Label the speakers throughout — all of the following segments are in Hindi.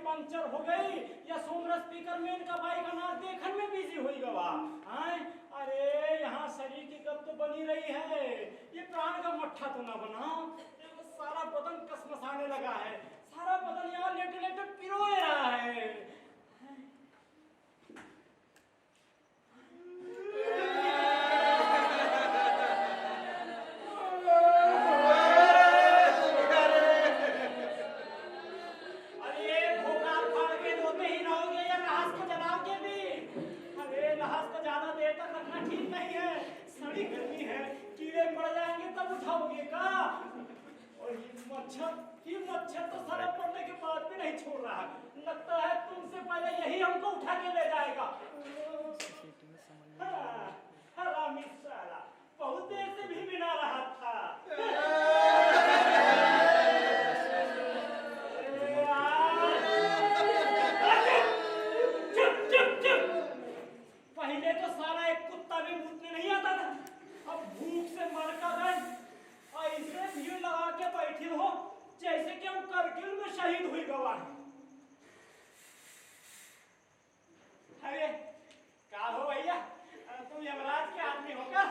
Speaker 1: पंचर हो गई या सोमरा स्पीकर में इनका बाइक अनाज देखन में बिजी हुई गवा। अरे यहाँ शरीर की गत तो बनी रही है, ये प्राण का मट्ठा तो ना बना। सारा बदन कसमसाने लगा है, सारा बदन यहाँ लेटे लेटे पिरोए रहा है। मच्छर तो सारा पड़ने के बाद भी नहीं छोड़ रहा, लगता है तुमसे पहले यही हमको उठा के ले जाएगा। हरामी साला, बहुत देर से भी बिना रहा था। चुप चुप चुप, पहले तो साला एक कुत्ता भी मुझने नहीं आता था, अब भूख से मर का गए ऐसे भीड़ लगा के बैठे हो जैसे कि हम करगिल में शहीद हुई गवाह। अरे क्या हो भैया, तुम यमराज के आदमी हो क्या?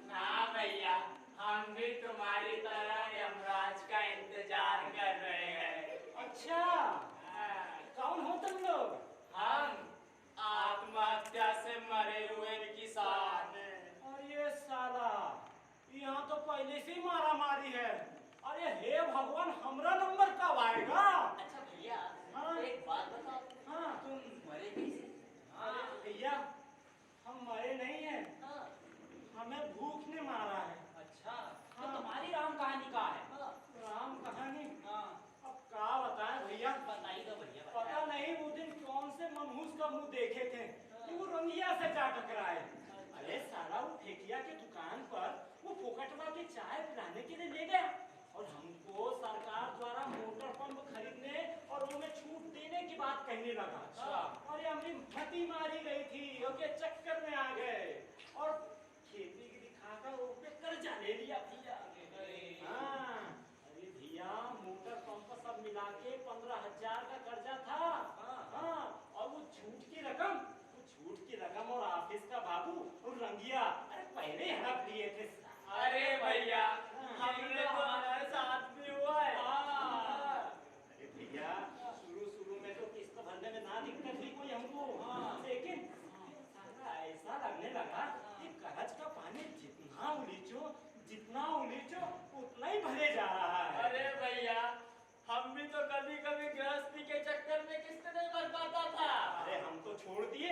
Speaker 2: ना भैया, हम भी तुम्हारी तरह यमराज का इंतजार कर रहे हैं।
Speaker 1: अच्छा, कौन हो तुम लोग?
Speaker 2: हम आत्महत्या से मरे हुए किसान।
Speaker 1: अरे साला, यहाँ तो पहले से मारा मारी है। अरे हे भगवान, हमरा नंबर कब आएगा?
Speaker 2: अच्छा भैया,
Speaker 1: हाँ?
Speaker 2: एक बात बताओ,
Speaker 1: हाँ?
Speaker 2: तुम मरे कैसे?
Speaker 1: अरे भैया, हम मरे नहीं हैं,
Speaker 2: हाँ।
Speaker 1: हमें भूख ने मारा है।
Speaker 2: अच्छा,
Speaker 1: हाँ।
Speaker 2: तो तुम्हारी राम कहानी कहाँ है?
Speaker 1: राम कहानी?
Speaker 2: हाँ।
Speaker 1: अब क्या बताएं भैया,
Speaker 2: बताइए तो भैया।
Speaker 1: पता नहीं वो दिन कौन से मनहूस का मुंह देखे थे कि वो रंगिया से जा टकराए। अरे साला, वो ठेकिया की दुकान पर वो फोकटवा की चाय पिलाने के लिए ले गया और हमको सरकार द्वारा मोटर पंप खरीदने और उनमें छूट देने की बात कहने लगा। अरे हमारी भती मारी गई थी, उसके चक्कर में आ गए और खेती की दिखाकर वो पे कर्जा ले लिया भैया। हाँ, अरे भैया, मोटर पंप सब मिला के 15,000 का कर्जा था। हाँ, और वो छूट की रकम और ऑफिस का बाबू और रंगिया, अरे पहले हड़प लिए थे।
Speaker 2: अरे भैया, हमने तो हमारे साथ भी हुआ है।
Speaker 1: अरे भैया, शुरू में तो किस्त भरने में ना दिक्कत थी कोई हमको, लेकिन ऐसा लगने लगा कि कर्ज का पानी जितना उलीचो उतना ही भरे जा रहा है।
Speaker 2: अरे भैया, हम भी तो कभी कभी गृहस्थी के चक्कर में किस्त नहीं भर पाता था।
Speaker 1: अरे हम तो छोड़ दिए।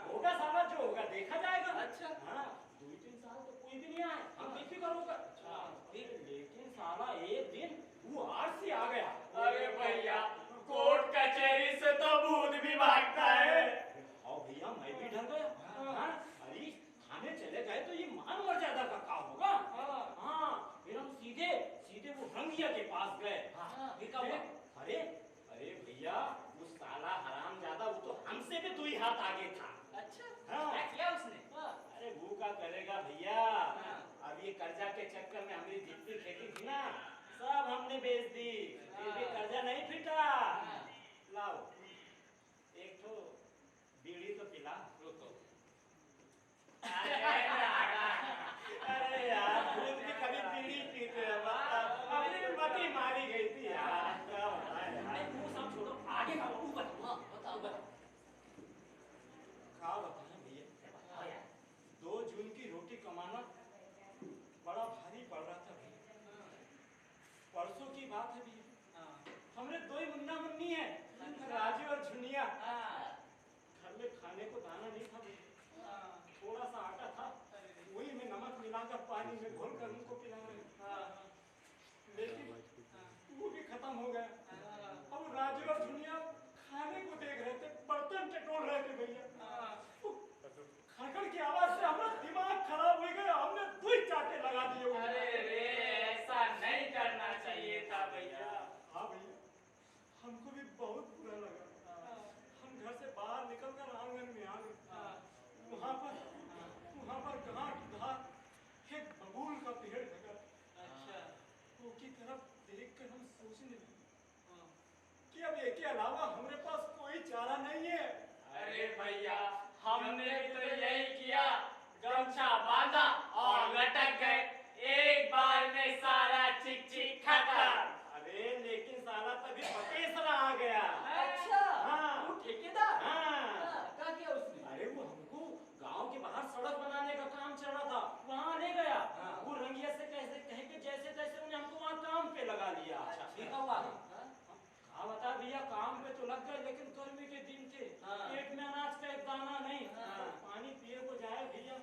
Speaker 1: होगा साला, जो होगा देखा जाएगा।
Speaker 2: अच्छा।
Speaker 1: हाँ, 2-3 साल तो कोई भी नहीं आए, हम बेफिक्र होगा। लेकिन साला एक दिन वो आरसी आ गया।
Speaker 2: अरे भैया, कोर्ट कचहरी से तो भूत भी भागता है।
Speaker 1: और भैया, मैं भी डर गया। अरे थाने चले गए तो ये मान मर्यादा का क्या होगा? हाँ, फिर हम सीधे वो रंगिया के पास गए। अरे भैया, वो साला हरामजादा, वो तो हमसे भी 2 हाथ आगे था।
Speaker 2: अच्छा,
Speaker 1: हाँ।
Speaker 2: क्या किया उसने?
Speaker 1: अरे वो क्या करेगा भैया, अब ये कर्जा के चक्कर में हमारी जितनी खेती थी ना, सब हमने बेच दी, फिर भी कर्जा नहीं फिटा। लाओ एक तो बीड़ी तो पिला। अरे यार, खुद भी कभी बीड़ी पीते हैं, अपनी मती मारी गई थी यार। क्या बताएं यार,
Speaker 2: वो सब छोड़ो, आगे का बताओ। बताओ।
Speaker 1: क्या बताएं भैया, 2 जून की रोटी कमाना बड़ा भारी पड़ रहा था भैया। परसों की बात है भैया, हमने 2 ही मुन्ना मुन्नी है, राजू और झुनिया। घर में खाने को दाना नहीं था, थोड़ा सा आटा था, वही में नमक मिलाकर पानी में घोलकर उनको पिला रहे, लेकिन वो भी खत्म हो गया। अब राजू और झुनिया खाने को देख रहे थे, बर्तन टटोल रहे थे भैया। खड़खड़ की आवाज से हमारा दिमाग खराब हो गया, हमने 2 चाटे लगा दिए।
Speaker 2: अरे रे, ऐसा नहीं करना चाहिए था भैया।
Speaker 1: हाँ भैया, हमको भी बहुत बुरा लगा। हम घर से बाहर निकलकर आंगन में आ गए। वहाँ पर घाट एक बबूल का पेड़ लगा।
Speaker 2: अच्छा।
Speaker 1: उसकी तरफ देखकर हम सोचने लगे कि अब एक के अलावा हमारे पास कोई चारा नहीं है।
Speaker 2: अरे भैया हमने तो यही किया, गमछा बांधा और लटक गए, एक बार में सारा चिक चिक खत्म।
Speaker 1: अरे लेकिन साला तभी पटेसरा आ गया।
Speaker 3: अच्छा
Speaker 1: हाँ।
Speaker 3: वो ठेकेदार।
Speaker 1: हाँ।
Speaker 3: क्या किया उसने?
Speaker 1: अरे वो हमको गांव के बाहर सड़क बनाने का काम चल रहा था, वहाँ ले गया।
Speaker 3: हाँ।
Speaker 1: वो रंगिया से कैसे कह के जैसे तैसे उन्हें हमको वहाँ काम पे लगा लिया।
Speaker 3: अच्छा ठीक हुआ।
Speaker 1: हाँ बता भैया, काम पे तो लग गए लेकिन गर्मी के दिन थे,
Speaker 3: हाँ।
Speaker 1: पेट में अनाज का एक दाना नहीं।
Speaker 3: हाँ।
Speaker 1: पानी पिए को जाए भैया,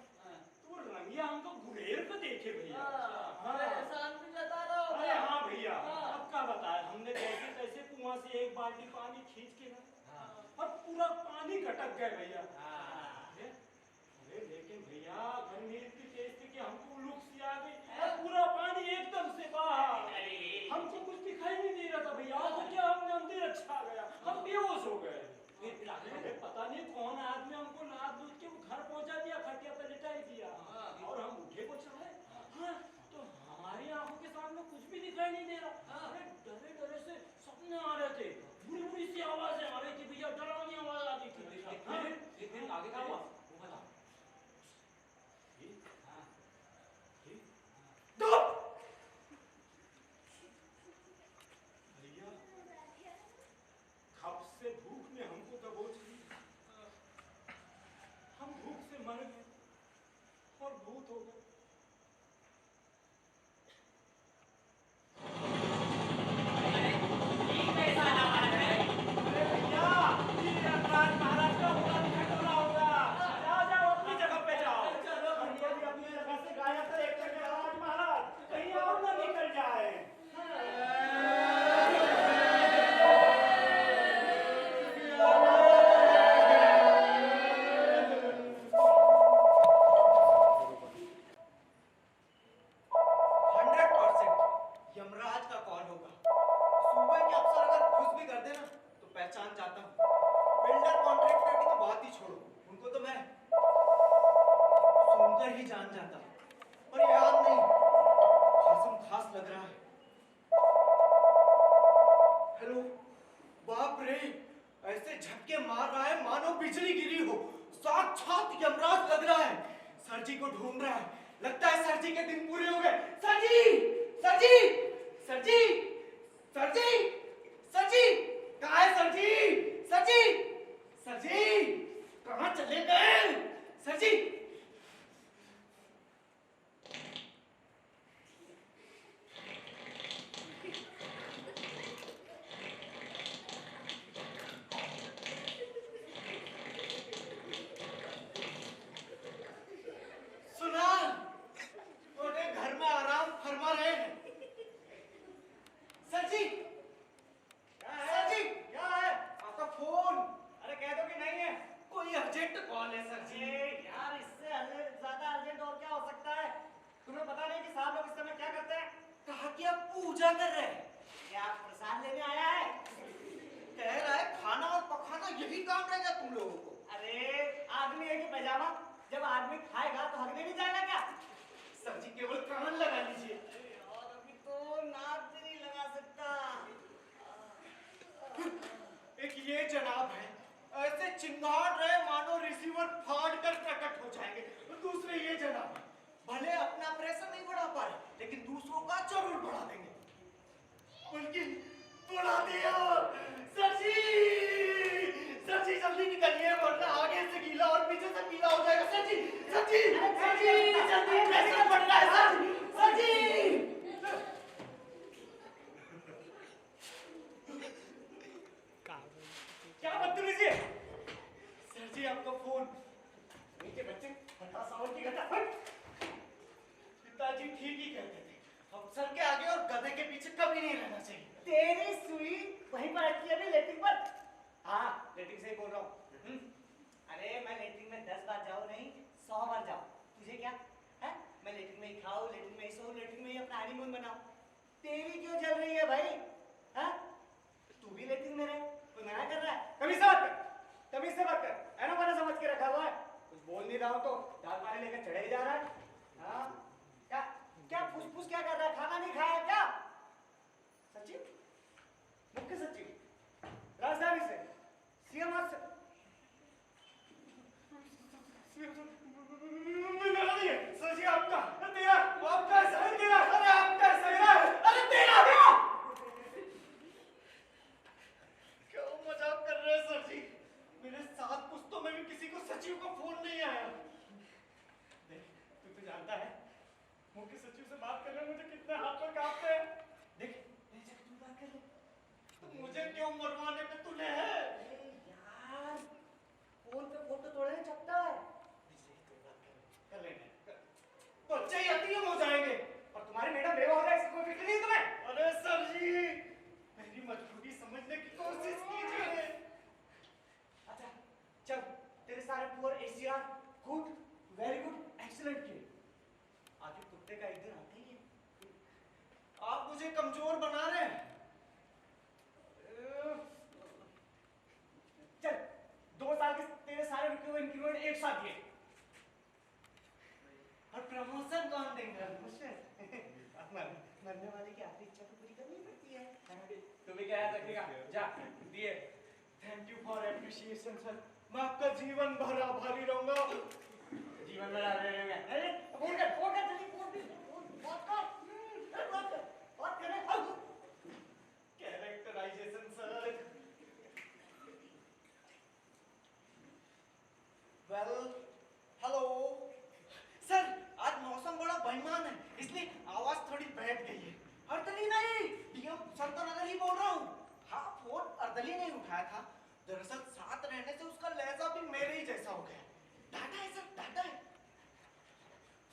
Speaker 1: तो रंगिया हमको गुलेर को देखे भैया।
Speaker 3: हाँ। एहसान भी जता रहा होगा।
Speaker 1: अरे हाँ भैया,
Speaker 3: हाँ।
Speaker 1: अब क्या बताए, हमने जैसे तैसे कुआं से एक बाल्टी पानी खींच के लाए
Speaker 3: हाँ।
Speaker 1: और पूरा पानी गटक गए भैया।
Speaker 3: हाँ।
Speaker 1: अरे लेकिन भैया गर्मी इतनी तेज थी कि हमको उल्लू सी आ गई और पूरा पानी एकदम से बाहर। हमको कुछ दिखाई नहीं दे रहा था भैया, तो क्या हमने अंधेर अच्छा गया, हम बेहोश हो गए। अरे पता नहीं कौन आदमी हमको लाद लूट के घर पहुंचा दिया, खटिया पे लिटाई दिया और हम उठे को चाहे। हाँ, तो हमारी आंखों के सामने कुछ भी दिखाई नहीं दे रहा। अरे डरे डरे से सपने आ रहे थे, बुरी बुरी सी आवाजें आ रही थी भैया, डरावनी आवाज आती थी। हाँ?
Speaker 3: एक दिन आगे क्या हुआ वो बता।
Speaker 1: भैया खप से भूख ने हमको दबोच ली, हम भूख से मर गए और भूत हो गए। अरे भैया, ये यमराज महाराज का उड़ान खटोला होगा। जाओ जाओ अपनी जगह पे जाओ। हम ये भी अपनी जगह से गायब थे, एक जगह यमराज महाराज कहीं और ना निकल जाए।
Speaker 4: यमराज का कॉल होगा। सूबे के अफसर अगर खुश भी कर देना तो पहचान जाता हूँ। बिल्डर कॉन्ट्रैक्टर की तो बात ही छोड़ो, उनको तो मैं सुनकर ही जान जाता हूँ। और याद नहीं, खासम खास लग रहा है। हेलो, बाप रे, ऐसे झटके मार रहा है मानो बिजली गिरी हो। साक्षात यमराज लग रहा है। सर जी को ढूंढ रहा है, लगता है सर जी के दिन पूरे हो गए। सर जी, सर जी, सर जी, सर जी, सर जी, कहाँ है सर जी? सर जी, सर जी, कहाँ चले गए? सर जी, सुना, छोटे घर में आराम फरमा रहे हैं। सर जी, सर जी, क्या है? आपका फोन। अरे कह दो कि नहीं है, कोई अर्जेंट कॉल है सर जी। यार इससे ज्यादा अर्जेंट और क्या हो सकता है? तुम्हें पता नहीं कि साहब लोग इस समय क्या करते हैं? कहा कि आप पूजा कर रहे हैं। क्या आप प्रसाद लेने आया है? कह रहा है खाना और पकाना यही काम रहेगा तुम लोगों को। अरे आदमी है कि पैजामा, जब आदमी खाएगा तो हगने नहीं जाएगा क्या? सर जी केवल कान लगा लीजिए। और अभी तो नाक भी नहीं लगा सकता। एक ये जनाब है, ऐसे चिंगाड़ रहे मानो रिसीवर फाड़ कर प्रकट हो जाएंगे। दूसरे ये जनाब है, भले अपना प्रेशर नहीं बढ़ा पाए लेकिन दूसरों का जरूर बढ़ा देंगे। बल्कि बढ़ा दिया। सर जी, सर जी जल्दी निकलिए वरना आगे से गीला और पीछे से गीला हो जाएगा। सर जी, सर जी, सर जी, जल्दी प्रेशर बढ़ रहा है। सर जी, सर जी। क्या बदतमीजी है? सर जी आपका फोन। नीचे बच्चे हटा सावर की घटा। पिताजी ठीक ही कहते थे, अफसर के आगे और गधे के पीछे कभी नहीं रहना चाहिए। तेरी सुई वहीं पर अटकी है अभी लेटिंग पर। हाँ लेटिंग से ही बोल रहा हूँ। अरे मैं लेटिंग में 10 बार जाऊँ नहीं 100 बार जाऊँ, तुझे क्या है? मैं लेटिंग में ही खाऊँ, लेटिंग में ही सोऊँ, लेटिंग में ही अपना हनीमून बनाऊँ। तेरी क्यों चल रही है भाई? हाँ तू भी लेटिंग में रहे, कोई मना कर रहा है? तमीज से बात कर, तमीज से बात कर। है ना, मैंने समझ के रखा हुआ है। कुछ बोल नहीं रहा हूँ तो दाल पानी लेकर चढ़े ही जा रहा है। हाँ क्या क्या फुसफुस क्या कर रहा है? खाना नहीं खाया क्या? सचिव, मुख्य सचिव क्यों मरवाने पे तुले है? यार फोन पे फोटो थोड़े ना छपता है। कर लेंगे। तो अच्छे ही अतियम हो जाएंगे और तुम्हारी मैडम बेवा हो जाए इसकी कोई फिक्र नहीं है तुम्हें? अरे सर जी मेरी मजबूरी समझने की कोशिश कीजिए। अच्छा चल तेरे सारे poor ACR good very good excellent किए। आखिर कुत्ते का एक दिन आता ही है। आप मुझे कमजोर बना रहे हैं। चल 2 साल के तेरे सारे इंक्रीमेंट एक साथ दिए और प्रमोशन कौन देगा? मरने वाले की आखिरी इच्छा तो पूरी करनी पड़ती है।
Speaker 3: तू भी क्या रखेगा? जा दिए।
Speaker 4: Thank you for appreciation sir. मैं आपका जीवन भर आभारी रहूंगा।
Speaker 3: जीवन में डाल रहे हैं।
Speaker 4: अरे फोन कर जल्दी बात करें। Characterization sir. Well hello sir, आज मौसम बड़ा बेईमान है इसलिए आवाज थोड़ी बैठ गई है। अर्दली नहीं, डीएम संतनगर ही बोल रहा हूँ। हाँ फोन अर्दली नहीं उठाया था, दरअसल साथ रहने से उसका लहजा भी मेरे ही जैसा हो गया। डाटा है सर, डाटा है।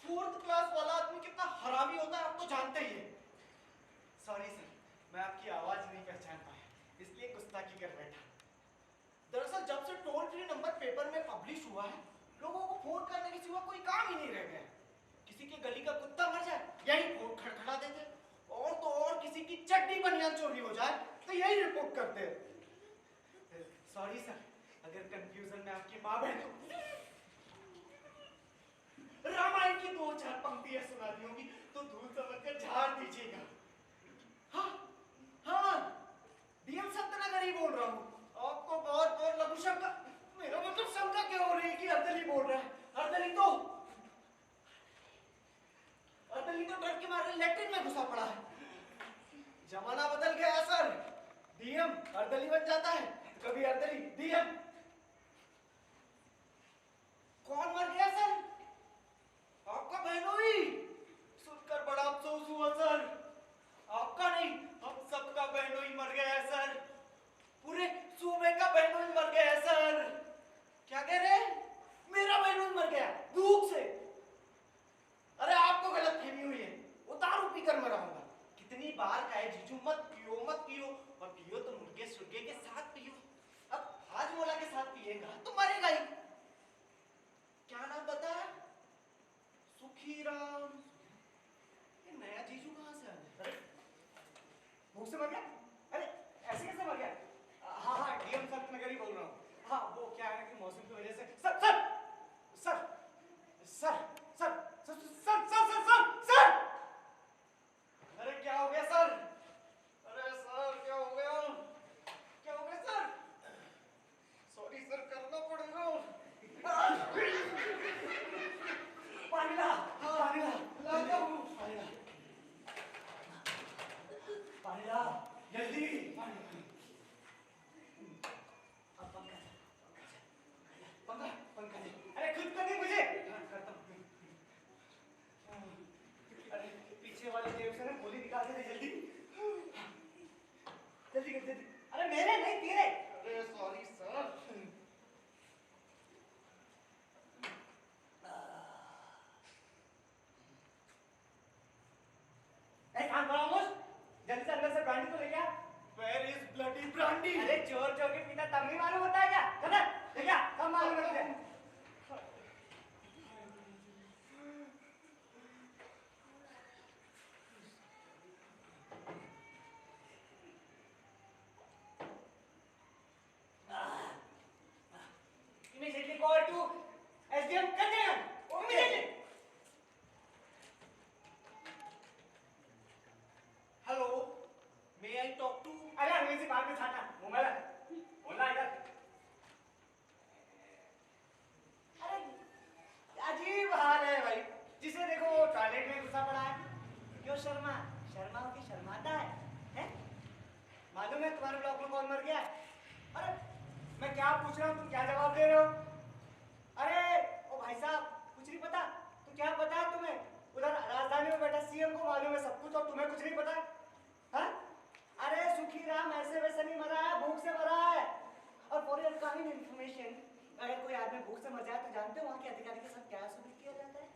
Speaker 4: 4th क्लास वाला आदमी कितना हरामी होता है आप तो जानते ही हैं। सॉरी सर, मैं आपकी आवाज नहीं पहचान पाया इसलिए गुस्ताखी कर बैठा। दरअसल जब से टोल फ्री नंबर पेपर में पब्लिश हुआ है, लोगों को फोन करने के सिवा कोई काम ही नहीं रह गया। किसी की गली का कुत्ता मर जाए यही फोन खड़खड़ा देते, और तो और किसी की चड्डी बनियान चोरी हो जाए तो यही रिपोर्ट करते। सॉरी सर, अगर कंफ्यूजन में आपकी माँ बहन रामायण की 2-4 पंक्तियां सुना दी होंगी तो धूल समझकर झाड़ दीजिएगा। हाँ डीएम सत्यनगर ही बोल रहा हूँ। आपको बहुत लघु शंका, मेरा मतलब शंका क्या हो रही है कि अर्दली बोल रहा है। अर्दली तो डर के मारे लैट्रिन में घुसा पड़ा है। जमाना बदल गया है सर, डीएम अर्दली बन जाता है, कभी अर्दली डीएम। कौन मर गया सर? आपका बहनोई। सुनकर बड़ा अफसोस हुआ सर। आपका नहीं, हम सबका बहनोई मर गया है सर। पूरे सूबे का बहनोई मर गया है सर। क्या कह रहे हैं? मेरा बहनोई मर गया भूख से? अरे आपको गलत फहमी हुई है, वो दारू पीकर मरा होगा। कितनी बार कहे जीजू मत पियो और पियो तो मुर्गे सुर्गे के साथ पियो। अब हाजमोला के साथ पिएगा तो मरेगा ही। क्या नाम बताया? सुखीराम। ये नया जीजू कहाँ से आ गया? अरे भूख से मर गया? अरे ऐसे कैसे मर गया? हाँ डीएम सत्यनगर ही बोल रहा हूँ। हाँ वो क्या है कि मौसम की वजह से sir sir sir sir sir sir sir sir sir sir sir. अरे क्या हो गया सर? अरे सर क्या हो गया? क्या हो गया सर? सॉरी सर, करना पड़ेगा। पानी ला, पानी ला, लाता हूँ। पानी ला, जल्दी पानी। पंखा दे। अरे खुद को नहीं मुझे। अरे पीछे वाले जेब से ना गोली निकाल के दे जल्दी। जल्दी कर जल्दी। अरे मेरे नहीं तेरे। अरे सॉरी सर। काम करो मुझ, जल्दी से अंदर से ब्रांडी तो ले गया। Where is bloody brandy? अरे चोर चोर के पीता तब नहीं मालूम होता है क्या? चल ले गया, कब मालूम है तुझे? Immediately call to SDM Kanyayan. Immediately. Hello, may I talk to? अरे अंग्रेजी बात में छाटा, मोबाइल है, बोलना इधर। अरे अजीब हाल है भाई, जिसे देखो वो टॉयलेट में घुसा पड़ा है। क्यों शर्मा? शर्मा की शर्माता है, हैं? मालूम है तुम्हारे ब्लॉक में कौन मर गया? अरे मैं क्या पूछ रहा हूँ, तुम क्या जवाब दे रहे हो? अरे ओ भाई साहब, कुछ नहीं पता? तो क्या पता है तुम्हें? उधर राजधानी में बैठा सीएम को मालूम है सब कुछ और तुम्हें कुछ नहीं पता? हाँ? अरे सुखीराम ऐसे वैसे नहीं मरा है, भूख से मरा है। और फॉर योर काइंड इंफॉर्मेशन, अगर कोई आदमी भूख से मर जाए तो जानते हो वहाँ के अधिकारी के साथ क्या शुरू किया जाता है?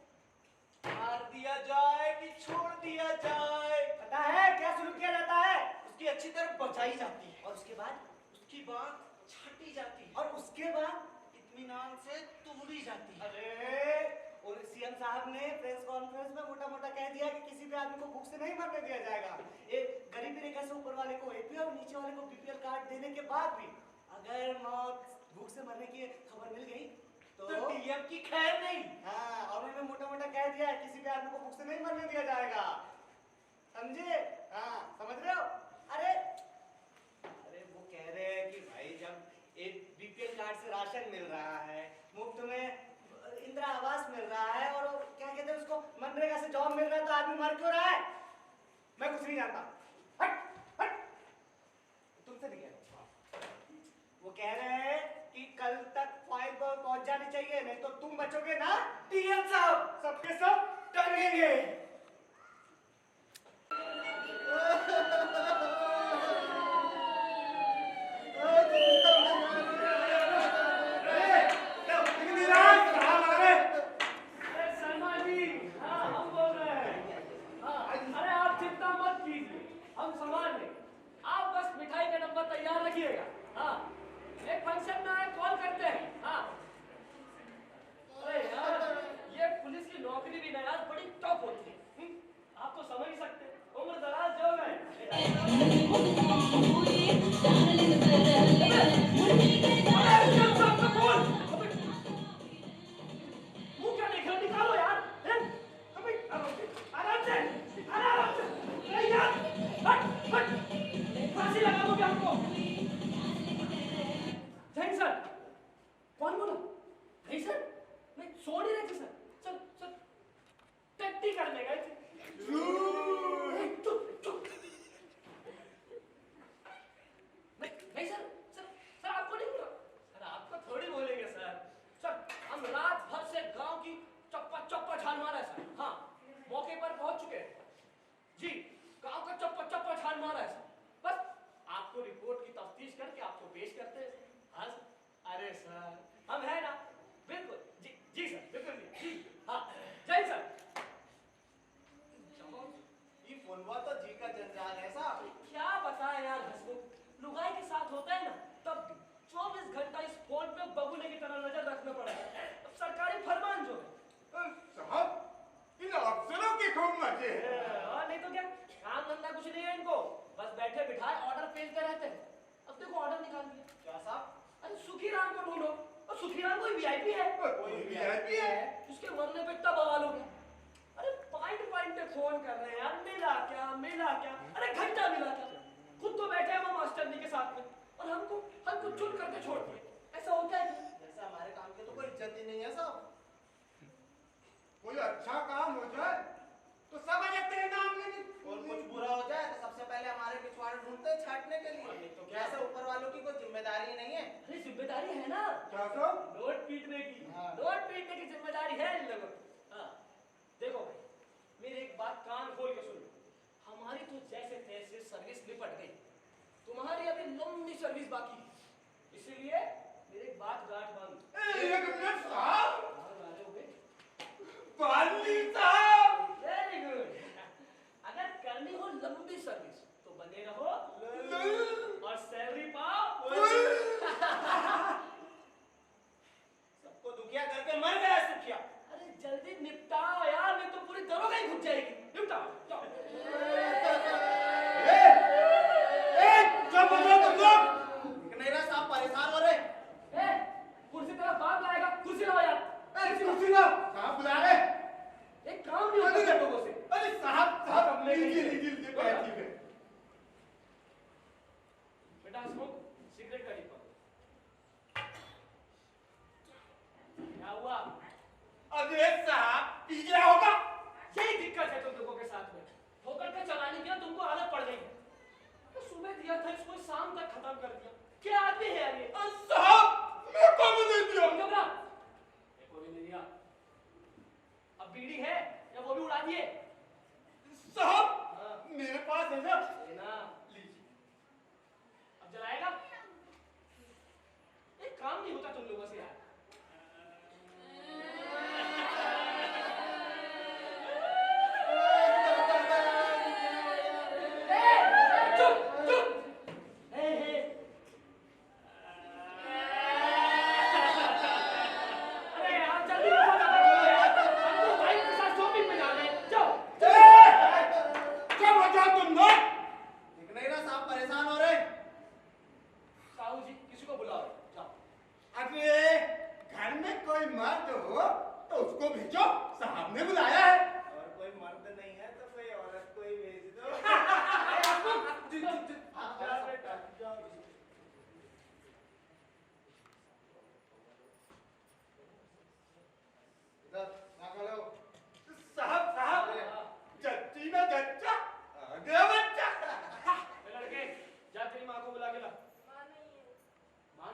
Speaker 3: मार दिया जाए कि छोड़ दिया जाए?
Speaker 4: पता है क्या शुरू किया जाता है?
Speaker 3: उसकी अच्छी तरह बचाई जाती है,
Speaker 4: और उसके बाद?
Speaker 3: उसकी बात छाटी जाती है,
Speaker 4: और उसके बाद
Speaker 3: इत्मीनान से तोड़ी जाती है।
Speaker 4: अरे और सीएम साहब ने प्रेस कॉन्फ्रेंस में मोटा मोटा कह दिया कि किसी भी आदमी को भूख से नहीं मरने दिया जाएगा। एक गरीबी रेखा से ऊपर वाले को एपी और नीचे वाले को बीपीएल कार्ड देने के बाद भी अगर मौत भूख से मरने की खबर मिल गई
Speaker 3: तो डीएम की खैर नहीं।
Speaker 4: हाँ, और उन्होंने मोटा मोटा कह दिया है किसी भी आदमी को भूख से नहीं मरने दिया जाएगा। समझे? हाँ, समझ रहे हो? अरे वो कह रहे हैं कि भाई जब एक बीपीएल कार्ड से राशन मिल रहा है, मुफ्त में इंदिरा आवास मिल रहा है, और क्या कहते हैं उसको, मनरेगा से जॉब मिल रहा है, तो आदमी मर क्यों रहा है? मैं कुछ नहीं जानता। हट हट, तुमसे नहीं कह रहा। वो कह रहे हैं कि कल तक फाइल पर पहुंच जानी चाहिए, नहीं तो तुम बचोगे ना टीएम साहब, सबके सब टंगेंगे।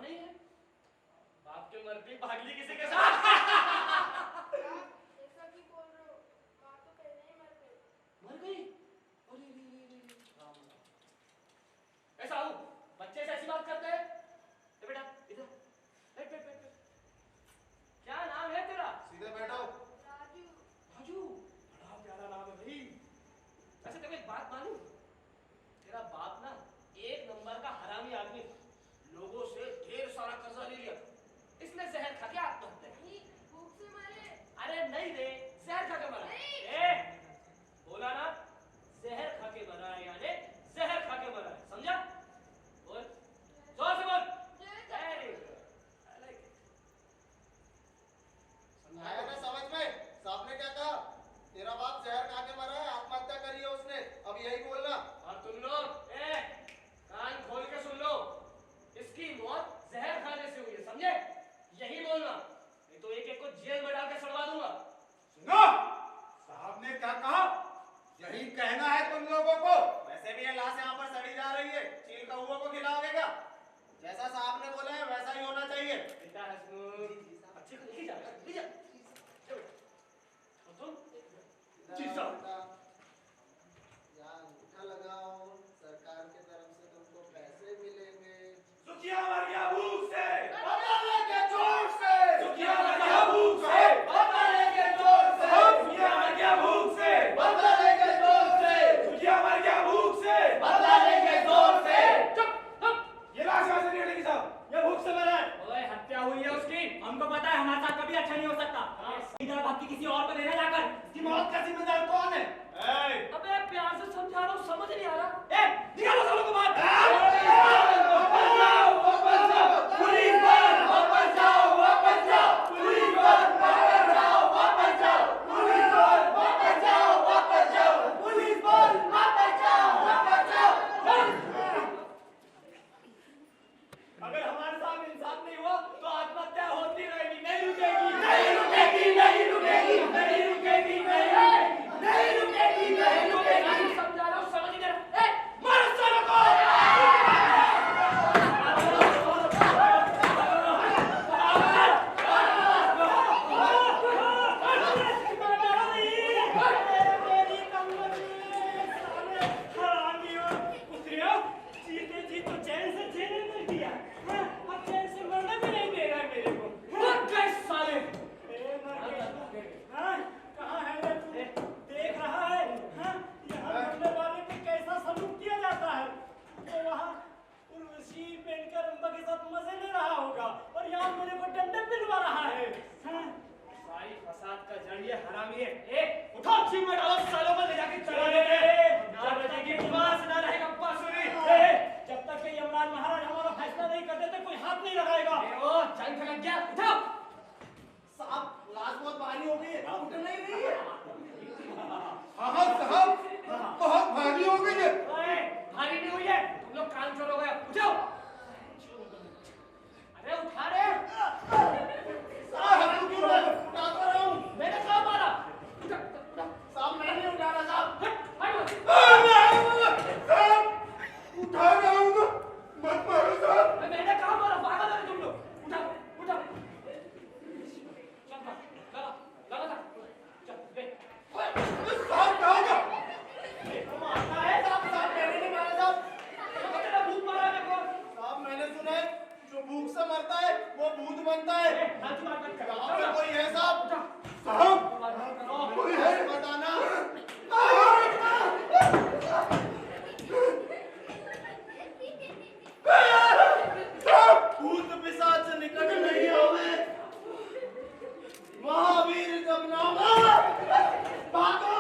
Speaker 2: नहीं है। बाप के मरते ही भाग ली किसी के साथ।
Speaker 5: ऐसा क्यों बोल रहे हो? माँ तो पहले ही मर गई।
Speaker 2: मर गई? अरे रे रे रे रे। राम राम। ऐसा हूँ बच्चे से ऐसी बात करते हैं? ए बेटा इधर बैठ बैठ बैठ बैठ। क्या नाम है तेरा?
Speaker 6: सीधे बैठो।
Speaker 5: राजू।
Speaker 2: राजू, बड़ा प्यारा नाम है भाई। वैसे तेरे को एक बात मालूम? तेरा बाप ना एक नंबर का हरामी आदमी, लोगों से ढेर सारा कर्जा ले लिया, इसने जहर खा के आत्महत्या की।
Speaker 5: नहीं, भूख से मरे।
Speaker 2: अरे नहीं रे, जहर खा के मरा।
Speaker 5: नहीं।
Speaker 2: ए, बोला ना, जहर खा के मरा है, यानी जहर खा के मरा है, समझा? बोल, जोर से बोल। Very good. I like it.
Speaker 6: आया ना समझ में? साहब ने क्या कहा? तेरा बाप जहर खा के मरा है, आत्महत्या करी है उसने। अब यही बोलना।
Speaker 2: और तुम लोग, कान खोल के सुन लो, इसकी मौत जहर खाने से हुई है, समझे? यही बोलना, नहीं तो एक एक को जेल में डाल के सड़वा दूंगा।
Speaker 7: सुनो, साहब ने क्या कहा? यही कहना है तुम लोगों को?
Speaker 6: वैसे भी ये लाश यहाँ पर सड़ी जा रही है, चील कौओं को खिलाओगे क्या? जैसा साहब ने बोला है वैसा ही होना चाहिए।
Speaker 2: बेटा हसमुख, अच्छे को लेके जा, ले जा। चलो। और तुम? जी साहब।
Speaker 6: यहाँ अंगूठा लगाओ, सरकार की तरफ से तुमको पैसे मिलेंगे।
Speaker 7: सुखिया मर गया भूख से, बदलने के जोर से। सुखिया मर गया भूख से, बदलने के जोर से। सुखिया मर गया भूख से, बदलने के जोर से। सुखिया मर गया भूख से, बदलने के जोर से।
Speaker 2: चुप, चुप।
Speaker 7: ये लाश कहाँ से निकलेगी साहब? ये भूख से मरा है।
Speaker 2: ओए, हत्या हुई है उसकी।
Speaker 1: हमको पता है हमारे साथ कभी अच्छा नहीं हो सकता। इधर बाकी किसी और को लेने जाकर
Speaker 7: इसकी मौत का जिम्मेदार कौन है?
Speaker 2: अबे प्यार से समझा रहा हूँ, समझ नहीं आ रहा।
Speaker 1: निकालो सब लोग को बाहर।
Speaker 7: पुलिस बल, वापस जाओ, वापस जाओ। पुलिस बल, वापस जाओ, वापस जाओ। पुलिस बल, वापस जाओ, वापस जाओ। पुलिस बल, वापस जाओ, वापस जाओ।
Speaker 1: अगर हमारे साथ इंसाफ नहीं हुआ तो आत्महत्या होती रहेगी, नहीं रुकेगी,
Speaker 7: नहीं रुकेगी, नहीं रुकेगी, नहीं रुकेगी, नहीं रुकेगी, नहीं रुकेगी, नहीं रुकेगी।
Speaker 2: समझा रहा हूँ, समझ नहीं आ रहा।
Speaker 7: मारो सालों को।
Speaker 2: सारी फसाद का जड़ ये हरामी है। उठाओ, जीप में डालो, सालों को ले जाके चला देते हैं। ना बजेगी बांस, ना रहेगा बांसुरी।
Speaker 1: जब तक कि यमराज महाराज हमारा फैसला नहीं कर देते कोई हाथ नहीं लगाएगा।
Speaker 2: ओ, जंग खटक गया, उठाओ।
Speaker 6: साहब लाश बहुत भारी हो गई है, उठ नहीं रही है।
Speaker 7: हाँ साहब, बहुत भारी हो गई है।
Speaker 2: ओए, भारी नहीं हुई है, तुम लोग कान चोर हो गए, उठाओ। अरे उठा रे।
Speaker 6: साहब क्यों उठा तो रहा हूँ।
Speaker 2: मैंने कहा मारा। उठा, उठा।
Speaker 6: साहब मैं नहीं उठा रहा साहब।
Speaker 2: हट, हट।
Speaker 7: साहब, उठा रहा हूँ ना, मत मारो साहब।
Speaker 2: मैंने कहा मारा, पागल है तुम लोग। उठा, उठा। चल, लगा, लगा था। चल, बे।
Speaker 7: साहब कहाँ गया?
Speaker 6: मारता है साहब, साहब मैंने नहीं मारा साहब।
Speaker 2: तेरा भूत मारा मेरे को।
Speaker 6: साहब मैंने सुना है जो भूख से मरता है वो भूत बनता है।
Speaker 2: हाथ मार मत कर।
Speaker 6: यहाँ पे कोई है साहब?
Speaker 7: साहब,
Speaker 6: कोई है बताना। भूत पिशाच निकट नहीं आवे, महावीर जब नाम भागो।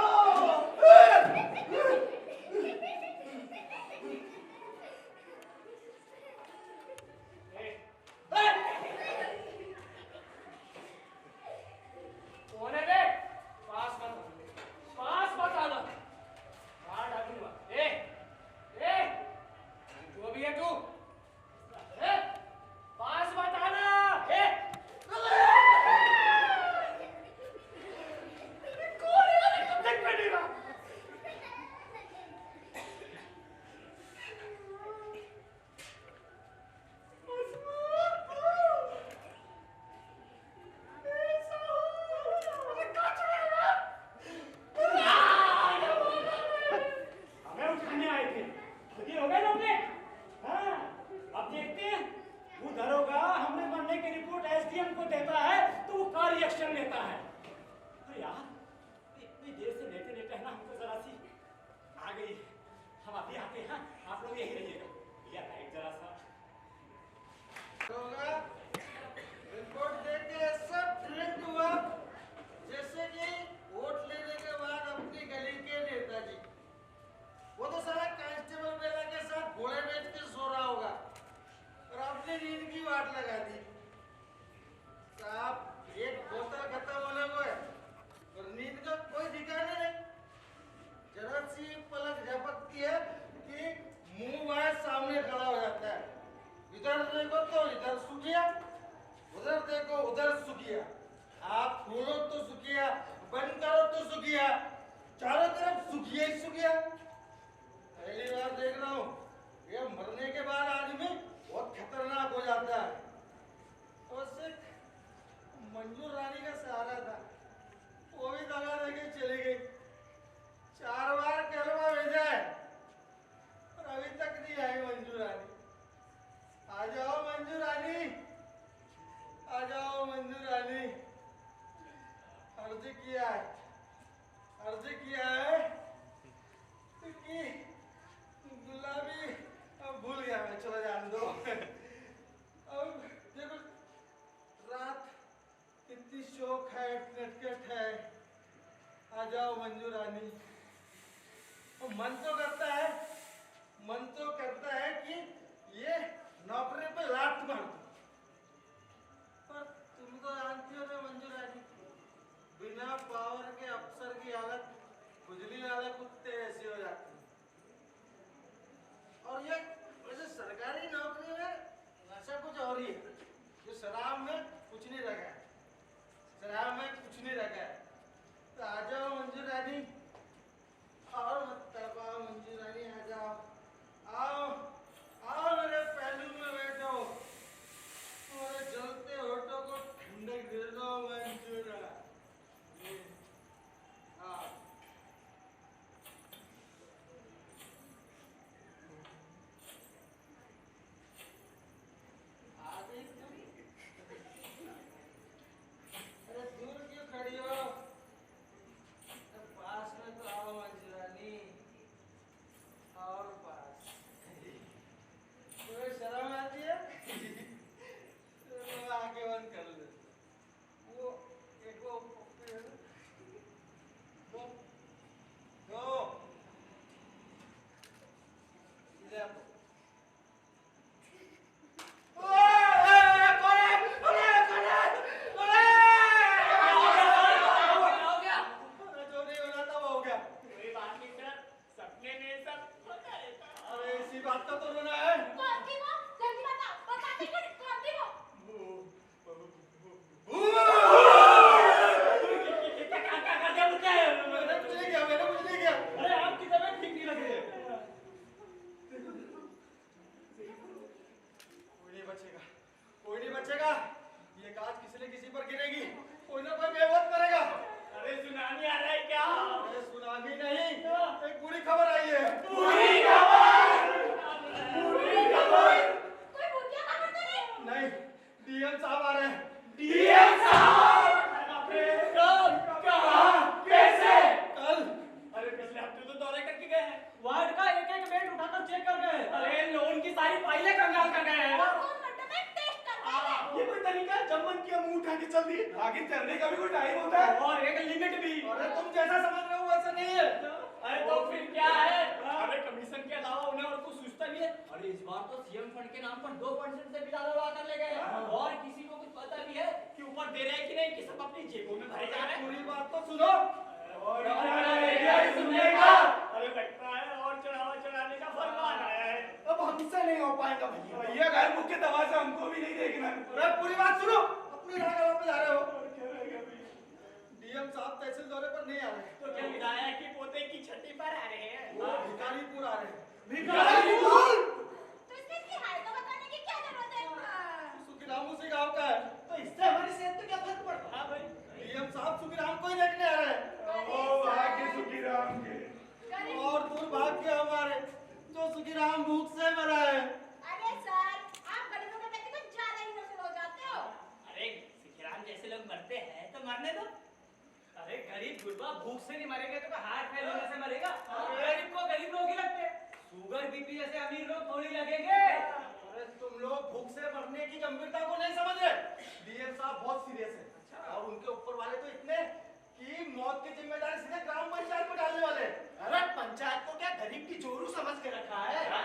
Speaker 6: वाट लगा दी। साहब एक बोतल खत्म होने को है और नींद का कोई ठिकाना नहीं। जरा सी पलक झपकती है कि मुंह वहां सामने खड़ा हो जाता है। इधर देखो तो इधर सुखिया, उधर देखो उधर सुखिया। आप खोलो तो सुखिया, बंद करो तो सुखिया, चारों तरफ सुखिया ही सुखिया। पहली बार देख रहा हूँ ये मरने के बाद आदमी बहुत खतरनाक हो जाता है। और सिर्फ मंजूर रानी का सहारा था, वो भी दगा देके चली गई। 4 बार कलमा भेजा है और अभी तक नहीं आई मंजू रानी। आ जाओ मंजू रानी, आ जाओ मंजू रानी। अर्ज किया है, अर्ज किया है कि गुलाबी अब भूल गया मैं, चलो जान दो। अब देखो रात इतनी शौक है, नटखट है। आ जाओ मंजू रानी। और मन तो करता है कि ये नौकरी पे लात मार दो, पर तुम तो जानती हो ना मंजू रानी, बिना पावर के अफसर की हालत खुजली वाले कुत्ते ऐसी हो जाती है। और ये वैसे सरकारी नौकरी में नशा कुछ और ही है, जो शराब में कुछ नहीं रखा है, शराब में कुछ नहीं रखा है। तो आ जाओ मंजू रानी, और मत तड़पाओ मंजू रानी, आ जाओ, आओ आओ मेरे पहलू में बैठो, मेरे जलते होठों को ठंडक दे दो मंजू रानी। हाँ आ गई तुम? अरे दूर क्यों खड़ी हो? पास में तो आओ मंजू रानी, और पास। तुम्हें शर्म आती है? चलो आंखें बंद कर ले। वो एक वो दो इधर तो।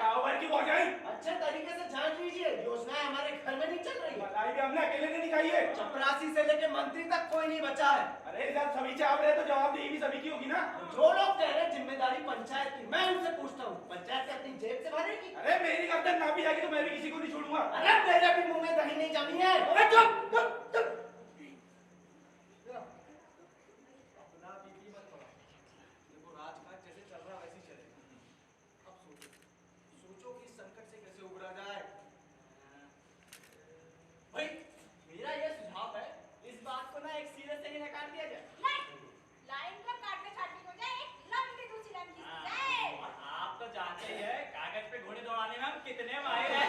Speaker 3: अच्छे तरीके से जान लीजिए, योजनाएं हमारे घर में नहीं चल रही।
Speaker 7: चाय भी हमने अकेले नहीं निकाली है।
Speaker 3: चपरासी से लेके मंत्री तक कोई नहीं बचा है।
Speaker 7: अरे जब सभी चाप रहे तो जवाबदेही भी सभी की होगी ना।
Speaker 3: जो लोग कह रहे हैं जिम्मेदारी पंचायत की, मैं उनसे पूछता हूँ पंचायत से अपनी जेब से भरेगी?
Speaker 7: अरे मेरी गर्दन ना भी जाएगी तो मैं भी किसी को नहीं छोड़ूंगा।
Speaker 3: अरे मेरे भी मुंह में दही नहीं जमी है।
Speaker 7: अरे चुप चुप चुप।
Speaker 6: अपना बीपी मत बढ़ाओ। देखो राजकाज जैसे चल रहा वैसे ही चलेगा। अब सोचो कि इस संकट से कैसे उबरा जाए।
Speaker 4: भाई मेरा ये सुझाव है, इस बात को ना एक सीधे से ही नकार दिया जाए।
Speaker 8: नहीं, लाइन को काटने छाटने को जाए, एक लंबी दूसरी लाइन खींची जाए।
Speaker 1: और आप तो जानते ही हैं कागज पे घोड़े दौड़ाने में हम कितने माहिर हैं।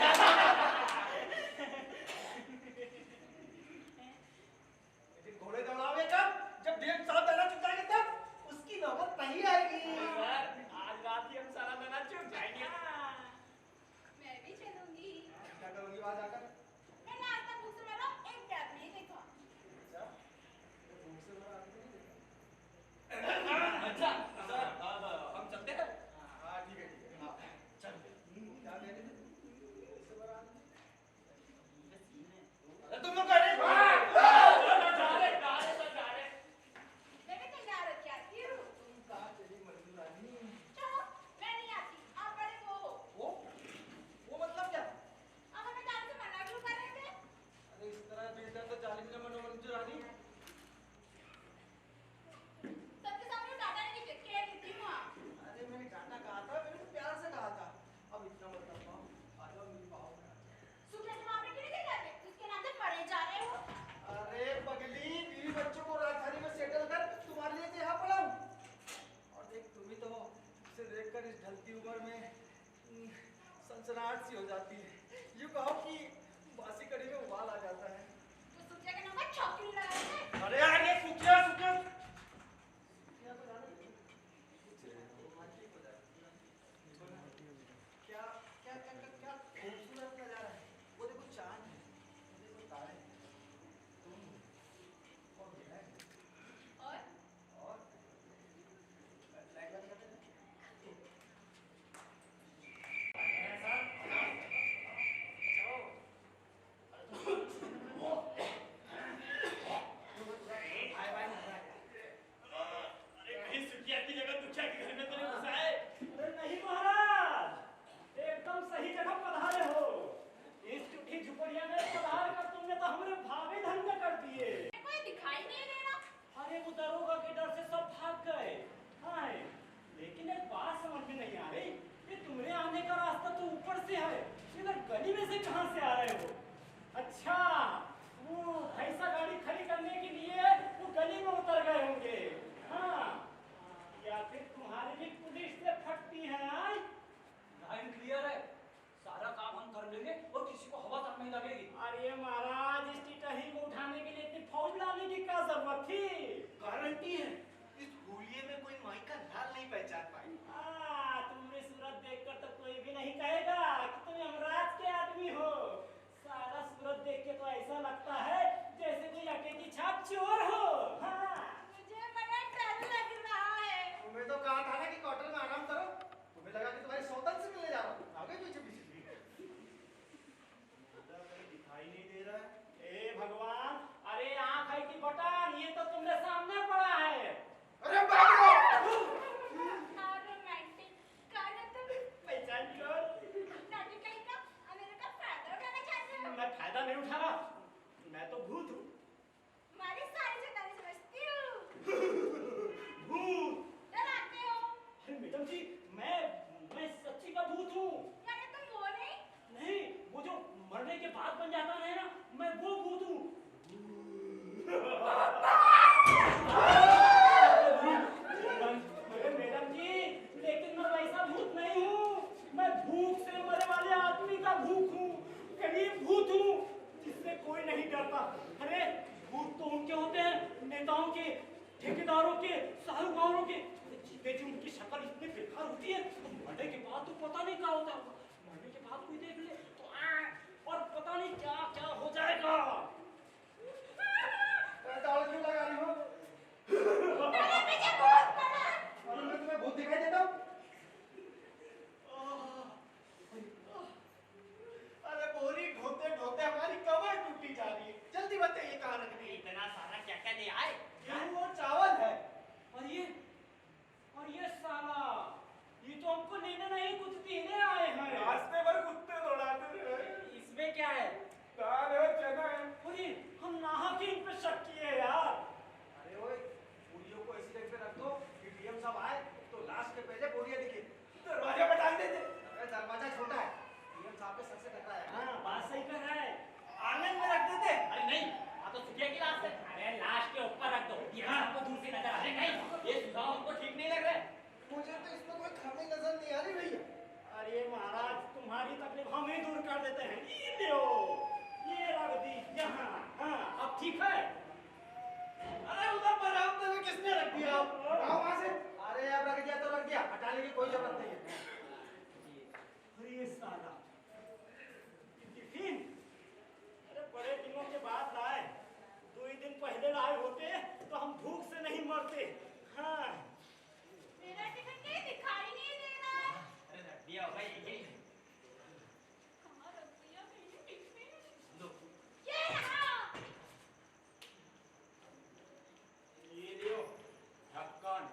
Speaker 6: लेकिन घोड़े दौड़ाओगे कब? जब डेढ़ साल दाना चुक जाएंगे तब उसकी नौबत नहीं आएगी।
Speaker 1: सर आज रात ही हम सारा दाना चुक जाएंगे।
Speaker 8: मैं भी चलूंगी।
Speaker 6: क्या करोगी वहां जाकर?
Speaker 8: मैंने आज तक भूख से मरा एक भी आदमी नहीं देखा।
Speaker 6: अच्छा, तो भूख से मरा आदमी नहीं देखा।
Speaker 1: अच्छा सर अब हम चलते हैं।
Speaker 6: हाँ ठीक है हाँ चल। क्या कह रहे थे? भूख से मरा आदमी? अरे तुम लोग कह रहे हो?
Speaker 8: मैं भी तैयार होके आती हूँ।
Speaker 6: तुम कहाँ चली मजनू रानी?
Speaker 8: चलो, मैं नहीं आती। आप बड़े वो हो।
Speaker 6: वो मतलब क्या?
Speaker 8: आप हमें जाने से मना क्यों कर रहे थे?
Speaker 6: अरे इस तरह बेइज्जत तो जालिम ने मनो मंजू रानी।
Speaker 8: सबके सामने डाटा नहीं दी, कह देती हूँ आप।
Speaker 6: अरे मैंने डांटा कहा था, मैंने तो प्यार से कहा था। अब इतना मत कर पाओ, आ जाओ मेरी पाओ में।
Speaker 8: सुखने के मामले क्यों नहीं करते? उसके नाम से मरे जा रहे हो।
Speaker 6: अरे पगली, बीवी बच्चों को राजधानी में सेटल कर तुम्हारे लिए तो यहाँ पड़ा हूँ। और देख तुम ही तो हो, इसे देखकर इस ढलती उम्र में सनसनाहट सी हो जाती है। यूँ कहो कि बासी कड़ी में उबाल आ जाता है।
Speaker 8: तो सुखने के नाम पर चौकी नहीं लगा रहे थे।
Speaker 6: अरे यार ये सूखिया सूखिया सूखिया तो जाना नहीं। कुछ रोमांटिक हो जाती है। क्या क्या क्या क्या क्या खूबसूरत नजारा है। वो देखो चांद है, वो देखो तारे, तुम हो, और मैं हूँ।
Speaker 8: और
Speaker 6: और लाइट बंद कर देना।
Speaker 1: अरे कहीं सुखिया की जगह दुखिया के घर में तो नहीं घुसा है? अरे नहीं महाराज, एकदम सही जगह पधारे हो। इस टूटी झुपड़िया में पधार कर तुमने तो हमारे भावे धन्य कर दिए।
Speaker 8: कोई दिखाई नहीं दे रहा।
Speaker 1: अरे वो दरोगा के डर से सब भाग गए। हाँ, लेकिन एक बात समझ में नहीं आ रही, ये तुम्हारे आने का रास्ता तो ऊपर से है, इधर गली में से कहाँ से आ रहे हो? अच्छा, वो भैंसा गाड़ी खड़ी करने के लिए वो गली में उतर गए होंगे। हाँ, या फिर तुम्हारी भी पुलिस से फटती है? आई
Speaker 2: लाइन क्लियर है, सारा काम हम कर लेंगे और किसी को हवा तक नहीं लगेगी।
Speaker 1: अरे महाराज, इस टिटही को उठाने के लिए इतनी फौज लाने की क्या जरूरत थी?
Speaker 3: गारंटी है इस हुलिये में कोई माई का लाल नहीं पहचान पाई।
Speaker 1: तुम्हारी सूरत देखकर तो कोई भी नहीं कहेगा कि तुम यमराज के आदमी हो। सारा सूरत देख के तो ऐसा लगता है जैसे कोई अटे की छाप चोर हो। हाँ।
Speaker 8: मुझे बड़ा डर लग रहा है।
Speaker 6: तुम्हें तो कहा था ना कि क्वार्टर में आराम करो। तुम्हें लगा कि तुम्हारी सौतन से मिलने जा रहा हूँ। आगे पीछे पीछे
Speaker 1: दिखाई नहीं दे रहा है। ए भगवान, अरे आँख है कि बटन, ये तो तुमने सामने पड़ा है।
Speaker 6: अरे बाप रे!
Speaker 8: हाँ, रोमांटिक गाना तो
Speaker 1: पहचान चोर।
Speaker 8: नाटक कहीं का मेरे का फायदा उठाना चाहते हो।
Speaker 1: मैं फायदा नहीं उठा रहा, मैं तो भूत हूँ।
Speaker 8: हमारी सारी शैतानी समझती हूँ।
Speaker 1: भूत?
Speaker 8: डराते हो।
Speaker 1: अरे मैडम जी, मैं सच्ची का भूत हूँ।
Speaker 8: यानी तुम वो नहीं?
Speaker 1: नहीं, वो जो मरने के बाद बन जाता है ना, मैं वो भूत हूँ। अरे मैडम जी, लेकिन मैं वैसा भूत नहीं हूँ। मैं भूख से मरे वाले आदमी का भूख हूँ, गरीब भूत हूँ, जिससे कोई नहीं डरता। अरे भूत तो उनके होते हैं, नेताओं के, ठेकेदारों के, साहूकारों के। जीते जी उनकी शक्ल इतनी बेकार होती है, मरने के बाद तो पता नहीं क्या होता होगा। मरने के बाद कोई देख ले तो और पता नहीं क्या क्या हो जाएगा।
Speaker 6: दाल क्यों लगा रही हो?
Speaker 8: मेरे पीछे भूत पड़ा।
Speaker 6: और मैं तुम्हें भूत दिखाई देता हूँ?
Speaker 3: अरे बोरी ढोते ढोते हमारी कमर टूटी जा
Speaker 4: रख दी।
Speaker 1: इतना सारा क्या क्या ले आए?
Speaker 3: गेहूं और चावल है।
Speaker 1: और ये साला, ये तो हमको लेने नहीं कुछ देने आए हैं।
Speaker 7: रास्ते पर कुत्ते दौड़ाते रहे।
Speaker 1: इसमें क्या है?
Speaker 7: दाल है, चना है।
Speaker 1: अरे हम नाहक ही इन पे शक किए यार।
Speaker 3: अरे ओए, बोरियों को ऐसी जगह पे रख दो कि डीएम साहब आए तो लास्ट के पहले बोरियां दिखे।
Speaker 7: दरवाजे पर डाल देते।
Speaker 3: अरे दरवाजा छोटा है, डीएम साहब के सर से टकरा है।
Speaker 1: हाँ बात सही कर रहा है।
Speaker 3: आंगन में रख देते।
Speaker 1: अरे नहीं, हाँ तो सुखिया की लाश है। अरे लाश के ऊपर रख दो, यहाँ हमको दूर से नजर आ रहा है। नहीं, ये सुझाव हमको ठीक नहीं लग रहा है।
Speaker 3: मुझे तो इसमें कोई खामी नजर नहीं आ रही भैया।
Speaker 1: अरे महाराज, तुम्हारी तकलीफ हम ही दूर कर देते हैं। ये लो, ये रख दी यहाँ। हाँ अब ठीक है।
Speaker 3: अरे उधर बरामदे में किसने रख दिया? आओ वहां से। अरे अब रख दिया तो रख दिया, हटाने की कोई जरूरत नहीं है।
Speaker 1: अरे ये साला, ये टिफिन, अरे बड़े दिनों के बाद लाए। 2 ही दिन पहले लाए होते तो हम भूख से नहीं मरते। हाँ
Speaker 8: मेरा टिफिन कहीं दिखाई नहीं दे रहा है।
Speaker 1: अरे रख दिया होगा ये।
Speaker 8: कहाँ रख दिया मैंने टिफिन? ये रहा।
Speaker 1: ये लियो ढक्कन।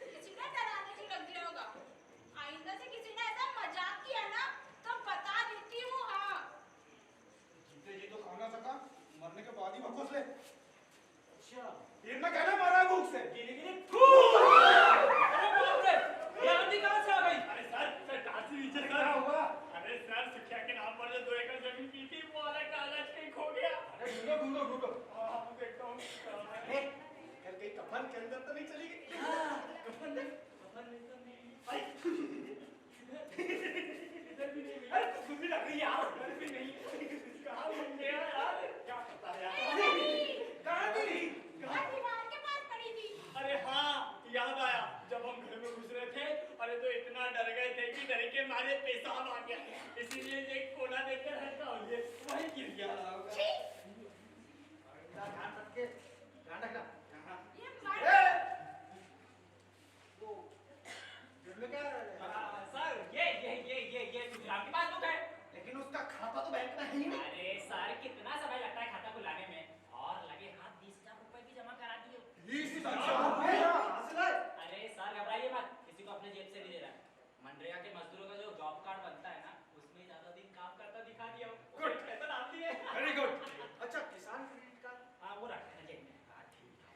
Speaker 8: किसी ने डराने के रख दिया होगा। आइंदा से किसी ने ऐसा मजाक किया ना तो बता देती हूँ। हाँ
Speaker 6: जीते जी तो खा ना सका, मरने के बाद ही वापस ले।
Speaker 1: अच्छा
Speaker 7: फिर मैं कहना मारा है भूख से।
Speaker 1: गिरी गिरी अरे बाप रे, ये आंधी कहाँ से आ गई? अरे सर काशी नीचे
Speaker 7: क्या हुआ?
Speaker 1: अरे सर, सुखिया के नाम पर जो 2 एकड़ जमीन की थी वो वाला कागज कहीं खो गया।
Speaker 6: अरे ढूंढो ढूंढो ढूंढो।
Speaker 1: हाँ देखता हूँ।
Speaker 3: अरे कल कहीं कफन के अंदर तो नहीं चली गई?
Speaker 1: कफन नहीं तो नहीं। इधर भी नहीं मिला। अरे खुद भी लग रही है यार। इधर भी नहीं। कहाँ मिल गया यार? क्या पता है यार?
Speaker 7: कहाँ गिरी?
Speaker 8: और दीवार के पास पड़ी थी।
Speaker 1: अरे हाँ, याद आया जब हम घर में घुस रहे थे। अरे तो इतना डर गए थे कि डर के मारे पेशाब आ गया। इसीलिए एक कोना देकर रहता हूँ, ये वही गिर गया।
Speaker 8: छी,
Speaker 3: ध्यान रख के, ध्यान रखना।
Speaker 8: ये मर
Speaker 3: वो जिसमें क्या
Speaker 1: सर ये सुखराम की पासबुक है।
Speaker 3: लेकिन उसका खाता तो बैंक में है ही नहीं।
Speaker 1: अरे सर, कितना समय लगता है खाता खुलाने में? और लगे हाथ 20,000 रुपए भी जमा करा दिए।
Speaker 6: 20,000 रुपए?
Speaker 3: हासिल है।
Speaker 1: अरे सर घबराइए मत, किसी को अपने जेब से नहीं दे रहा है। मनरेगा के मजदूरों का जो जॉब कार्ड बनता है ना, उसमें ज्यादा दिन काम करता दिखा दिया।
Speaker 7: Good.
Speaker 1: पैसा डाल दिए।
Speaker 7: Very good.
Speaker 3: अच्छा, किसान क्रेडिट कार्ड।
Speaker 1: हाँ वो रखा है जेब में। हाँ ठीक है।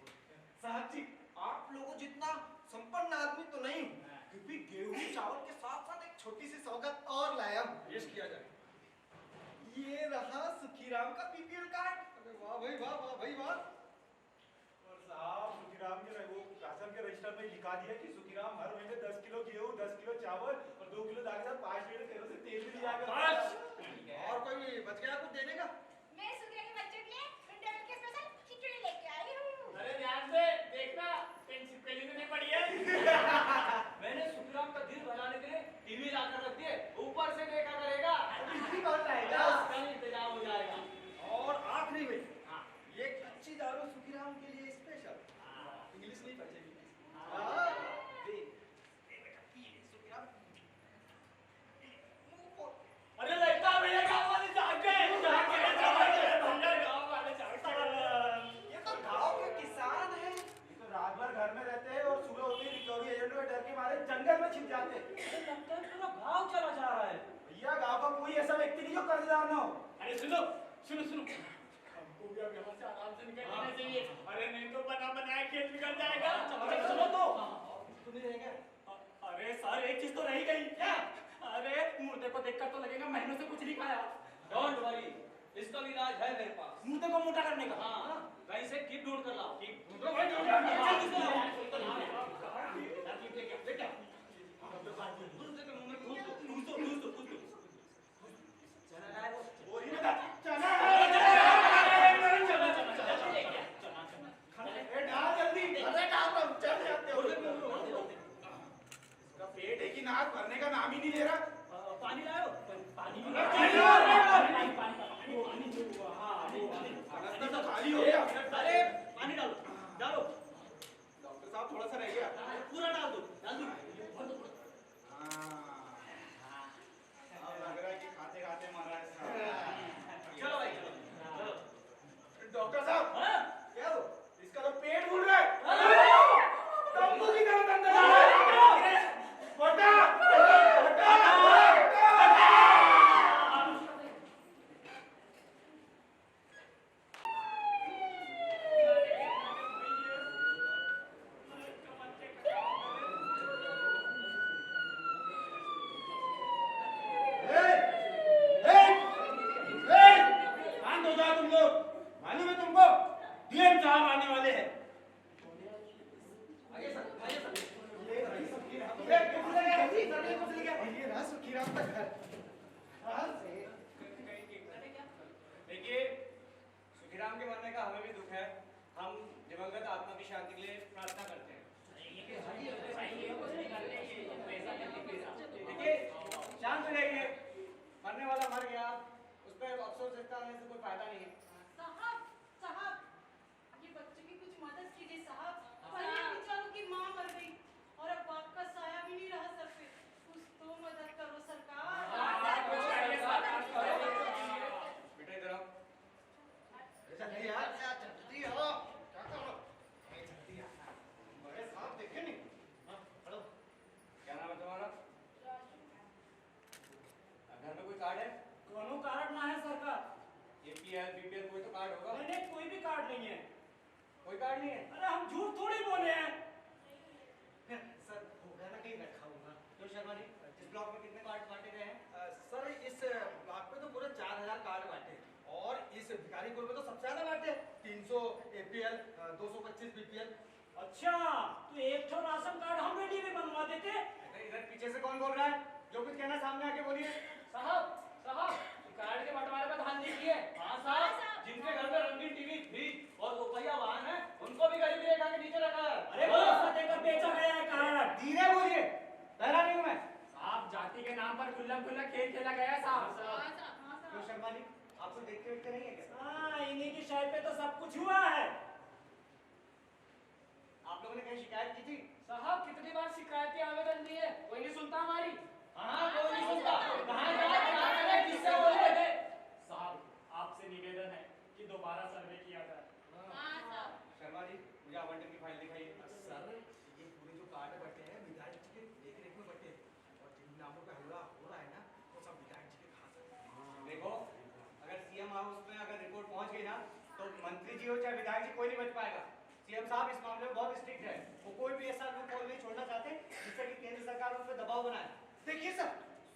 Speaker 3: साहब जी, आप लोगों जितना संपन्न आदमी तो नहीं हूँ, फिर भी गेहूं चावल के साथ साथ एक छोटी सी सौगात और लाया हूँ।
Speaker 6: पेश किया जाए।
Speaker 3: ये रहा सुखीराम का बीपीएल कार्ड।
Speaker 6: अरे वाह भाई वाह, वाह भाई वाह। और साहब सुखीराम के वो शासन के रजिस्टर में लिखा दिया कि सुखीराम हर महीने 10 किलो गेहूं, 10 किलो चावल और 2 किलो दाल के साथ 5 लीटर केरोसिन तेल भी दिया गया। और कोई बच गया कुछ देने का?
Speaker 8: मैं सुखिया के बच्चों के लिए मिड डे मील के स्पेशल खिचड़ी लेके आई हूँ।
Speaker 1: अरे ध्यान से देखना, कहीं छिपकली तो नहीं पड़ी है।
Speaker 2: मैंने सुखराम का दिल बनाने के लिए टीवी लाकर रख दिए, ऊपर से देखा करेगा।
Speaker 3: बिजली कौन लाएगा?
Speaker 2: उसका भी इंतजाम हो जाएगा।
Speaker 3: और आखिरी में
Speaker 1: हाँ।
Speaker 3: ये कच्ची दारू सुखीराम के लिए स्पेशल। इंग्लिश नहीं पढ़ेगी।
Speaker 1: हाँ।
Speaker 3: दे बेटा, पी ले सुखीराम। मुंह खोल।
Speaker 1: अरे लगता है भैया गाँव वाले जाग गए। भैया गाँव वाले जाग गए।
Speaker 3: ये तो गांव के किसान हैं।
Speaker 6: ये तो रात भर घर में रहते हैं और सुबह होते ही रिकवरी एजेंट के डर के मारे जंगल में छिप जाते हैं।
Speaker 1: लगता है पूरा गाँव चला जा रहा है।
Speaker 6: भैया गांव का कोई ऐसा व्यक्ति नहीं जो कर्जदार ना हो।
Speaker 1: अरे सुनो सुनो सुनो, हमको भी अब यहाँ से आराम से निकल जाना चाहिए। अरे नहीं तो बना बनाए खेत बिगड़ जाएगा। अरे सुनो तो,
Speaker 3: तुम नहीं रहेगा?
Speaker 1: अरे सर एक चीज तो रह गई। क्या? अरे मुर्दे को देखकर तो लगेगा महीनों से कुछ नहीं खाया।
Speaker 2: डोंट वरी, इसका भी इलाज है मेरे पास।
Speaker 1: मुर्दे को मोटा करने का।
Speaker 2: हाँ, कहीं से किट ढूंढ कर लाओ।
Speaker 1: ढूंढो भाई, ढूंढो। जल्दी से लाओ। यार, ठीक है, लेके आओ। मुर्दे के मुंह में घुस दो, घुस दो, घुस दो, घुस दो।
Speaker 3: चना लाए वो।
Speaker 6: बोरी में था, चना ए, डाल जल्दी।
Speaker 3: अरे डाल रहा हूँ, चल जाते हो।
Speaker 6: इसका पेट है कि नाक भरने का नाम ही नहीं ले रहा।
Speaker 1: पानी लाओ। पानी भी
Speaker 6: रास्ता तो खाली हो गया।
Speaker 1: अरे पानी डालो, डालो।
Speaker 6: डॉक्टर साहब थोड़ा सा रह गया।
Speaker 1: पूरा डाल दो, डाल दो।
Speaker 6: हाँ,
Speaker 1: डीएम साहब आने वाले हैं।
Speaker 3: आइए सर, आइए सर। ये रही सुखीराम। ये कुछ ले गया, जी, सर, ये कुछ ले गया। ये रहा सुखीराम का घर। हाँ, से।
Speaker 2: देखिए, सुखीराम के मरने का हमें भी दुख है। हम दिवंगत आत्मा की शांति के लिए प्रार्थना करते हैं। देखिए, शांत हो जाइए। मरने वाला मर गया, उस पर अफसोस जताने से कोई फायदा नहीं है।
Speaker 8: साहब साहब, ये बच्चे की कुछ मदद कीजिए साहब। पहले बेचारों की माँ मर गई और अब बाप का साया भी नहीं रहा सर पे। कुछ तो मदद करो सरकार।
Speaker 2: बेटा इधर आओ।
Speaker 3: जल्दी यार, जल्दी आओ। क्या कर रहे हो? ये जल्दी आ। बड़े साहब देखे नहीं? हाँ, पढ़ो।
Speaker 2: क्या नाम है तुम्हारा? घर में कोई कार्ड है?
Speaker 1: दोनों कार्ड ना है सरकार।
Speaker 2: APL, BPL कोई तो कार्ड होगा?
Speaker 1: नहीं नहीं, कोई भी कार्ड नहीं है।
Speaker 2: कोई कार्ड नहीं है?
Speaker 1: अरे हम झूठ थोड़ी बोले हैं।
Speaker 3: सर, होगा ना कहीं रखा होगा।
Speaker 2: तो शर्मा जी, इस ब्लॉक में कितने कार्ड बांटे गए हैं?
Speaker 3: सर, इस ब्लॉक पे तो पूरे 4000 कार्ड बांटे और इस भिखारी कुल में तो सबसे ज्यादा बांटे 300 APL, 225 BPL।
Speaker 1: अच्छा, तो एक ठो राशन कार्ड हम रेडी में बनवा देते।
Speaker 2: अरे इधर पीछे से कौन बोल रहा है? जो कुछ कहना सामने आके बोलिए।
Speaker 9: साहब साहब, कार्ड के बंटवारे पर ध्यान दीजिए। हाँ साहब, जिनके घर में रंगीन टीवी, फ्रिज और दोपहिया वाहन है, उनको भी गरीबी रेखा के नीचे रखा है।
Speaker 1: अरे पैसा देकर बेचा गया है कार्ड।
Speaker 2: धीरे बोलिए, बहरा नहीं हूं मैं।
Speaker 9: साहब, जाति के नाम पर खुल्लम खुल्ला खेल खेला गया है साहब।
Speaker 2: तो शर्मा जी, आपको देखते उठते नहीं है क्या?
Speaker 1: हाँ, इन्हीं की शायद पे तो सब कुछ हुआ है।
Speaker 2: आप लोगों ने कहीं शिकायत की थी?
Speaker 9: साहब, कितनी बार शिकायतें आवेदन दी है, कोई नहीं सुनता हमारी।
Speaker 2: हाँ, कोई नहीं सुनता।
Speaker 9: कहाँ जाए, किससे बोले थे? साहब, आपसे निवेदन है कि दोबारा सर्वे किया जाए।
Speaker 2: शर्मा जी, मुझे आवंटन की फाइल दिखाइए।
Speaker 3: सर, ये पूरे जो कार्ड बटे हैं विधायक जी के देख-रेख में बटे हैं और जिन नामों पे हल्ला हो रहा है ना, वो सब विधायक जी के खास है।
Speaker 2: देखो, अगर CM हाउस में अगर रिपोर्ट पहुंच गई ना, तो मंत्री जी हो चाहे विधायक जी, कोई नहीं बच पाएगा। CM साहब इस मामले में बहुत स्ट्रिक्ट है। वो कोई भी ऐसा लूपहोल नहीं छोड़ना चाहते जिससे कि केंद्र सरकार उन पर दबाव बनाए।
Speaker 3: देखिए सर,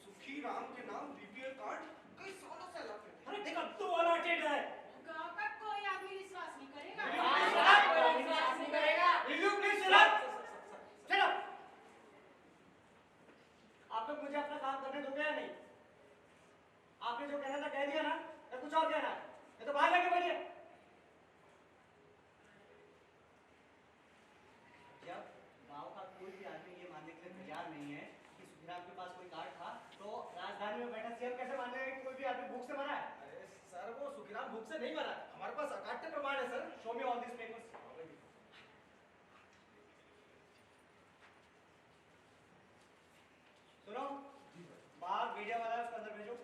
Speaker 3: सुखीराम के नाम BPL कार्ड कई सालों से अलग है।
Speaker 1: अरे कद्दू अलॉटेड है।
Speaker 8: गाँव का कोई आदमी विश्वास नहीं करेगा।
Speaker 9: कोई विश्वास नहीं करेगा।
Speaker 2: Will you please shut up? Shut up! आप लोग मुझे अपना काम करने दोगे या नहीं? आपने जो कहना था कह दिया ना, या कुछ और कहना है? ये तो बाहर जाके बैठिए। जब गांव का कोई भी आदमी ये मानने के लिए तैयार नहीं है कि सुखीराम के पास कोई कार्ड था, तो राजधानी में बैठा CM कैसे मान लेगा कि कोई भी आदमी भूख से मरा है?
Speaker 3: अरे सर, वो सुखीराम भूख से नहीं मरा। हमारे पास अकाट्य प्रमाण है sir.
Speaker 2: Show me all these papers. सुनो, बाहर मीडिया वाला है, उसको अंदर भेजो।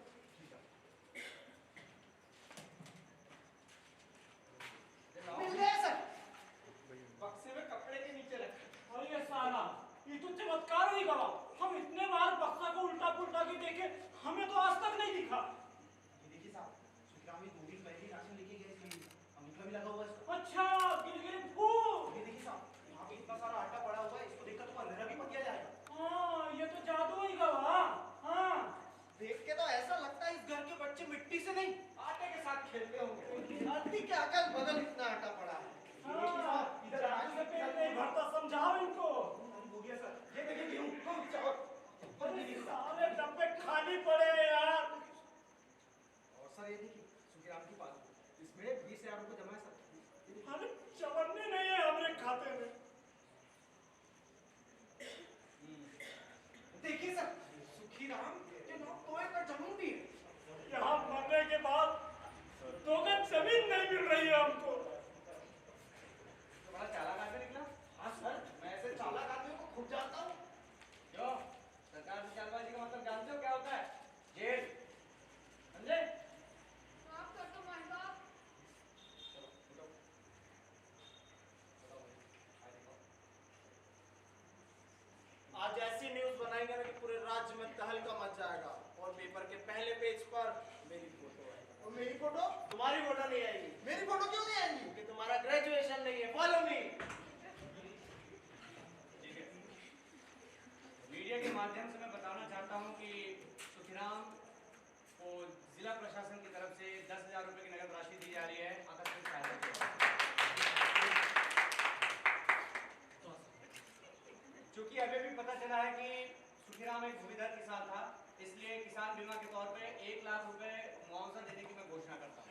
Speaker 3: मिल गया सर। बक्से में कपड़े के नीचे रखा।
Speaker 1: और ये साला, ये तो चमत्कार ही गवा। हम इतने बार बक्सा को उल्टा पुल्टा के देखे, हमें तो आज तक नहीं दिखा।
Speaker 3: ये देखिए साहब, सुखीराम 2 दिन पहले ही राशन लेके गए थे। अंगूठा भी लगा हुआ है इसका।
Speaker 1: अच्छा, गिलगिल फूल।
Speaker 3: ये देखिए साहब, यहाँ पे इतना सारा आटा पड़ा हुआ है, इसको देखकर तो अंधेरा भी पक जाएगा।
Speaker 1: हाँ, ये तो जादू ही गवा। हाँ,
Speaker 3: देख के तो ऐसा लगता है इस घर के बच्चे मिट्टी से नहीं, आटे के साथ खेलते होंगे। धरती के अगल बगल इतना आटा पड़ा है। ये देखिए साहब, इधर
Speaker 1: जादू से पेट नहीं भरता, समझाओ इनको।
Speaker 3: हो गया सर। ये देखिए गेहूं, कम चावल। और ये देखिए साहब।
Speaker 1: साले डब्बे खाली पड़े हैं यार।
Speaker 3: और सर ये देखिए, सुखीराम की पासबुक। इसमें 20,000 रुपये जमा है सर।
Speaker 1: हमें चवन्नी नहीं है हमारे खाते में।
Speaker 3: देखिए सर, सुखीराम के नाम 2 एकड़ जमीन भी है।
Speaker 1: यहाँ मरने के बाद 2 गज जमीन नहीं मिल रही है हमको।
Speaker 2: तो बड़ा चालाक आदमी निकला।
Speaker 3: हाँ सर, मैं ऐसे चालाक आदमियों को खूब जानता हूँ।
Speaker 2: क्यों? सरकार से चालबाजी का मतलब जानते हो क्या होता है? जेल। समझे?
Speaker 5: माफ कर दो भाई साहब।
Speaker 2: चलो, उठो।
Speaker 6: आज ऐसी न्यूज बनाएंगे ना कि पूरे राज्य में तहलका मच जाएगा और पेपर के पहले पेज पर मेरी फोटो आएगी। और मेरी फोटो? तुम्हारी फोटो नहीं आएगी। मेरी फोटो क्यों नहीं आएगी? क्योंकि तुम्हारा ग्रेजुएशन नहीं है। Follow me.
Speaker 2: ठीक है। मीडिया के माध्यम से मैं बताना चाहता हूं कि सुखीराम को जिला प्रशासन की तरफ से 10,000 रुपए की नगद राशि दी जा रही है आकस्मिक सहायता के लिए।
Speaker 4: एक भूमिधर किसान था, इसलिए किसान बीमा के तौर पे 1 लाख रुपए मुआवजा देने की मैं घोषणा करता हूँ।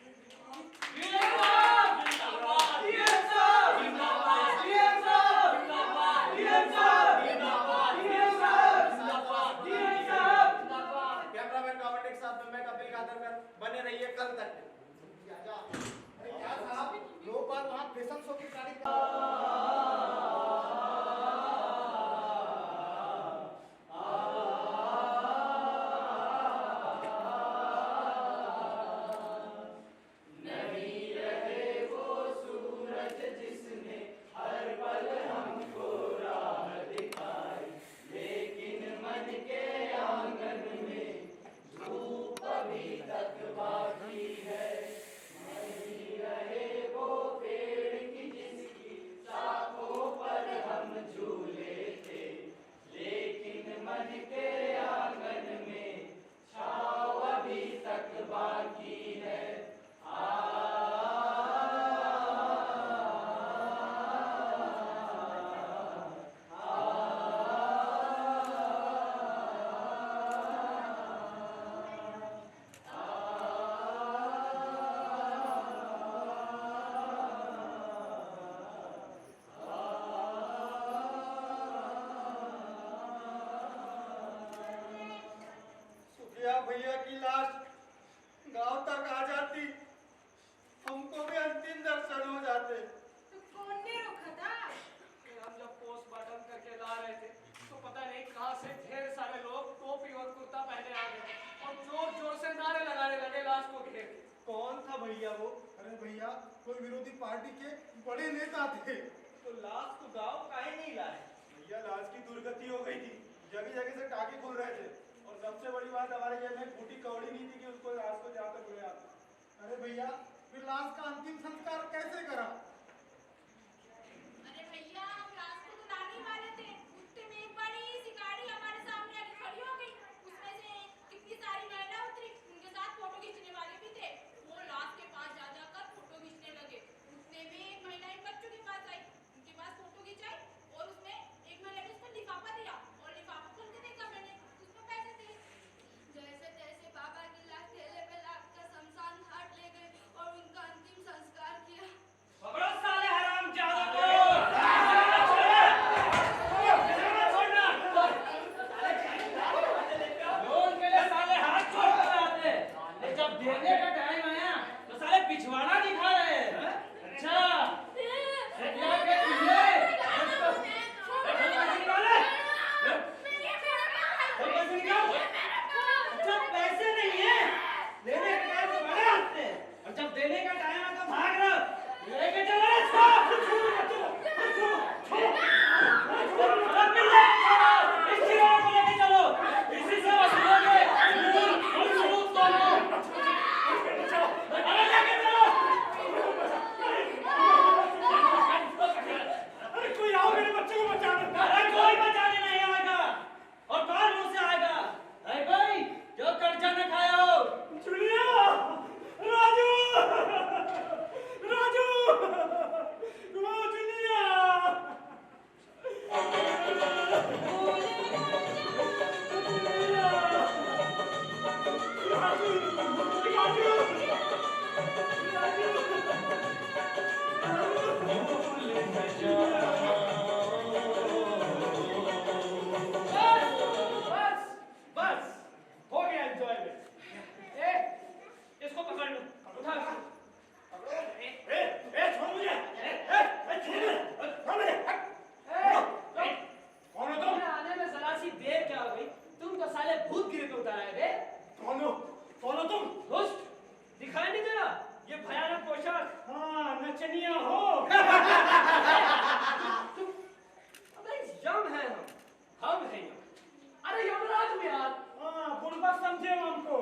Speaker 3: कैमरामैन कॉमेडी के साथ मैं कपिल कादरकर, बने रहिए कल तक। अरे क्या साहब, लोग बात वहाँ फैशन शो की गाड़ी सुखिया भैया की लाश गांव तक आ जाती, हमको भी अंतिम दर्शन हो जाते।
Speaker 8: तो कौन ने रोका था?
Speaker 2: हम जब पोस्टमार्टम करके ला रहे थे तो पता नहीं कहां से ढेर सारे लोग टोपी और कुर्ता पहने आ गए और जोर जोर से नारे लगाने लगे लाश को घेर के।
Speaker 3: कौन था भैया वो? अरे भैया, कोई विरोधी पार्टी के बड़े नेता थे।
Speaker 4: तो लाश को गाँव काहे नहीं लाए?
Speaker 3: भैया, लाश की दुर्गति हो गई थी, जगह जगह से टाके खुल रहे थे, और सबसे बड़ी बात हमारे जेब में फूटी कौड़ी नहीं थी कि उसको लाश को जहाँ तक ले आते। अरे भैया, फिर लाश का अंतिम संस्कार कैसे करा?
Speaker 5: अरे भैया, हम लाश को तो लाने ही वाले थे, उतने में एक बड़ी सी गाड़ी हमारे सामने आके खड़ी हो गई। उसमें से कितनी सारी महिला उतरी, उनके साथ फोटो खींचने वाले भी थे। वो लाश के पास जा जाकर फोटो खींचने लगे। उतने में एक महिला इन बच्चों के पास आई, उनके पास फोटो खिंचाई और उसमें एक महिला ने उसको लिफाफा दिया और लिफाफा खोल के देखा मैंने, उसमें पैसे थे। जैसे तैसे बाबा की लाश ठेले पे लाद कर शमशान घाट ले गए और उनका अंतिम संस्कार किया।
Speaker 1: पकड़ो साले हरामजादों को। लोन के लिए साले हाथ जोड़ कर आते हैं, और जब देने का टाइम आया तो साले पिछवाड़ा दिखा रहे हैं। अच्छा, सेठिया के तुझे अच्छा, पैसे नहीं है, लेने का टाइम तो बड़े आते हैं, और जब देने का टाइम है तो भाग रहे हो। लेके चलो इसको। इस चिराग को लेके चलो, इसी से वसूलोगे मूल और सबूत दोनों। अरे लेके चलो। अरे कोई आओ, मेरे बच्चे को बचाने। अरे कोई बचाने नहीं आएगा, और कौन मुंह से आएगा? अरे कोई जो कर्जा न खाया हो। चुनिया, राजू, राजू, वो चुनिया। बस हो गया एंजॉयमेंट। इसको पकड़ लो, उठा इसको। छोड़ मुझे, छोड़ मुझे। कौन हो तुम? आने में जरा सी देर क्या हो गई? तुम तो साले भूत गिरे पे उतर आए थे। कौन हो? कौन हो तुम? दुष्ट, दिखाई नहीं दे रहा ये भयानक पोशाक? हाँ, नचनिया हो। अबे यम है हम हैं यम। अरे यमराज भी यार। हाँ, बुड़बक समझे हो हमको।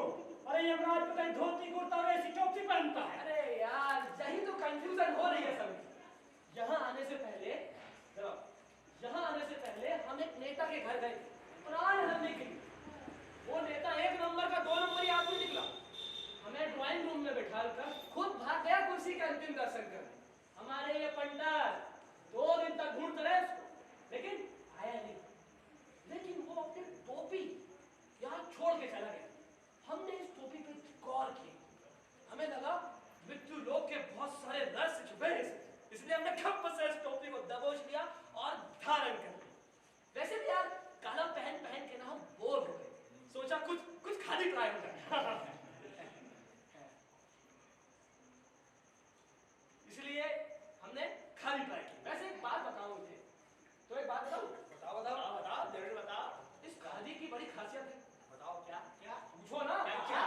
Speaker 1: अरे यमराज पता नहीं धोती कुर्ता और ऐसी टोपी पहनता है। अरे यार, यही तो कंफ्यूजन हो रही है सब। यहाँ आने से पहले हम एक नेता के घर गए और आज हमने की वो नेता 1 नंबर का 2 नंबरी आदमी निकला। हमें ड्राइंग रूम में बैठाकर खुद भाग गया कुर्सी के अंतिम दर्शन कर। हमारे ये पंडित 2 दिन तक ढूंढते रहे उसको, लेकिन आया नहीं। लेकिन वो अपनी टोपी
Speaker 2: छोड़ के चला गया। हमने इस टोपी पे गौर किया, हमें लगा मृत्यु लोक के बहुत सारे रहस्य छुपे हैं, इसलिए हमने खप से इस टोपी को दबोच लिया और धारण कर लिया। वैसे भी यार काला पहन पहन के ना हम बोर हो गए, सोचा कुछ खाली ट्राई हो जाए। इसलिए हमने खाली ट्राई की। वैसे एक बात बताओ मुझे, तो एक बात बताओ। बताओ जरूर बताओ। इस खादी की बड़ी खासियत है, बताओ क्या क्या पूछो ना। क्या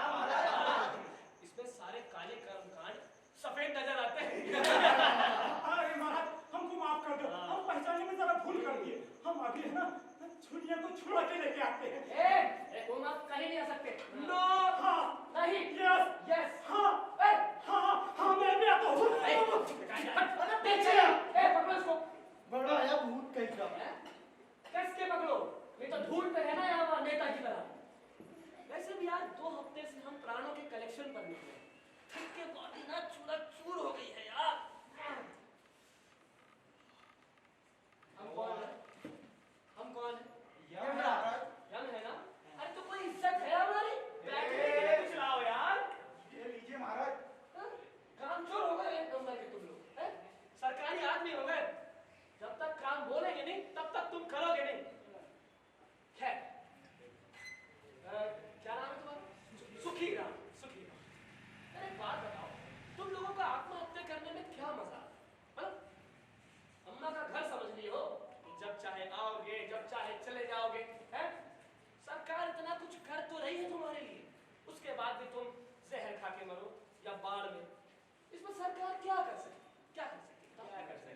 Speaker 2: इसमें सारे काले कर्मकांड सफेद नजर आते हैं।
Speaker 1: अरे महाराज हमको माफ कर दो, हम पहचानने में जरा भूल कर दिए। हम अभी है ना छुड़िया को छुड़ा के लेके आते हैं।
Speaker 2: तुम आप कहीं नहीं आ सकते।
Speaker 1: नो हाँ
Speaker 2: नहीं।
Speaker 1: Yes
Speaker 2: yes.
Speaker 1: हाँ हाँ हाँ मैं भी आता हूँ।
Speaker 2: पीछे पकड़ो इसको।
Speaker 6: बड़ा आया भूत कहीं का।
Speaker 2: कैसे पकड़ो, नहीं तो ढूंढते रहना यहाँ वहाँ नेता की तरह। वैसे भी यार 2 हफ्ते से हम प्राणों के कलेक्शन पर निकले, थक के बॉडी ना चूर हो गई है यार। हम कौन है? यम है ना? अरे तो कोई इज्जत है हमारी? बैठने के लिए कुछ लाओ यार।
Speaker 3: ये लीजिए महाराज।
Speaker 2: कामचोर हो गए एक नंबर के तुम लोग, हैं? सरकारी आदमी हो गए, जब तक काम बोलेंगे नहीं तब तक तुम करोगे नहीं। खैर क्या नाम है तुम्हारा? सुखी राम। अरे बात बताओ, तुम लोगों का आत्महत्या करने में क्या मजा? मतलब अम्मा का घर समझ लियो, जब चाहे आओगे जब चाहे चले जाओगे, हैं? सरकार इतना कुछ कर तो रही है तुम्हारे लिए, उसके बाद भी तुम जहर खा के मरो या बाढ़ में। इसमें सरकार क्या कर सकती?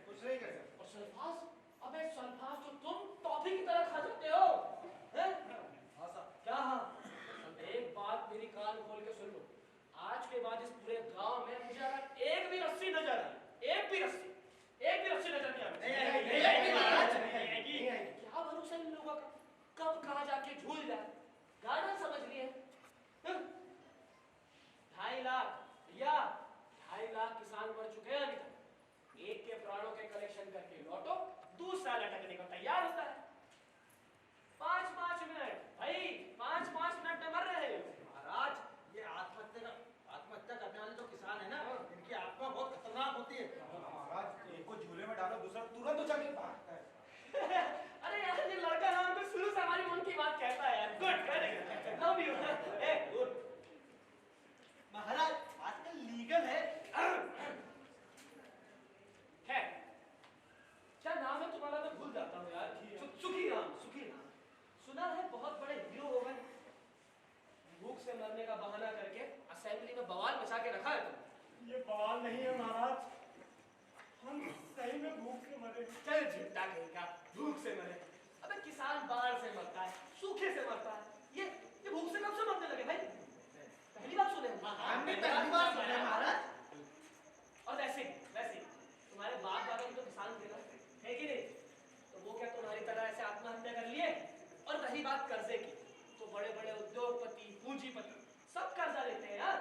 Speaker 3: कुछ नहीं कर सकते।
Speaker 2: और सल्फास, अबे सल्फास तो तुम टॉफी की तरह खा सकते हो, हैं? क्या हाँ? एक बात मेरी कान खोल के सुन लो, आज के बाद इस पूरे गांव में मुझे अगर एक भी रस्सी नजर आई, एक भी रस्सी नजर नहीं आएगी। क्या भरोसा इन लोगों का, कब कहाँ जाके झूल जाए। गार्डन समझ लिए 2.5 लाख या 2.5 लाख किसान मर चुके हैं अभी तक। एक के प्राणों के कलेक्शन करके लौटो, दूसरा लटकने को तैयार होता है। 5-5 मिनट भाई, 5-5 मिनट में मर रहे हो।
Speaker 6: महाराज ये आत्महत्या करने वाले जो किसान है ना, इनकी आत्मा बहुत खतरनाक होती है।
Speaker 3: महाराज एक को झूले में डालो, दूसरा तुरंत उछल के भागता है।
Speaker 2: अरे यार ये लड़का नाम तो शुरू से हमारी मन की बात कहता है यार। Good, very good, love you. Good
Speaker 6: Maharaj आजकल लीगल है।
Speaker 2: क्या नाम है तुम्हारा? मैं भूल जाता हूँ यार। सुखी राम। सुना है बहुत बड़े हीरो हो गए, भूख से मरने का बहाना करके असेंबली में बवाल मचा के रखा है तुम।
Speaker 1: ये बवाल नहीं है महाराज, हम सही में भूख से मरे।
Speaker 2: चल झूठा कहेगा, भूख से मरे। अबे किसान बाढ़ से मरता है, सूखे से मरता है, ये भूख से कब से मरने लगे भाई? पहली बार सुने
Speaker 6: हमने पहली बार सुना महाराज।
Speaker 2: और वैसे तुम्हारे बाप दादा भी तो किसान थे ना, है कि नहीं? तो वो क्या तुम्हारी तरह ऐसे आत्महत्या कर लिए? और रही बात कर्जे की, तो बड़े बड़े उद्योगपति, पूंजीपति सब कर्जा लेते हैं यार,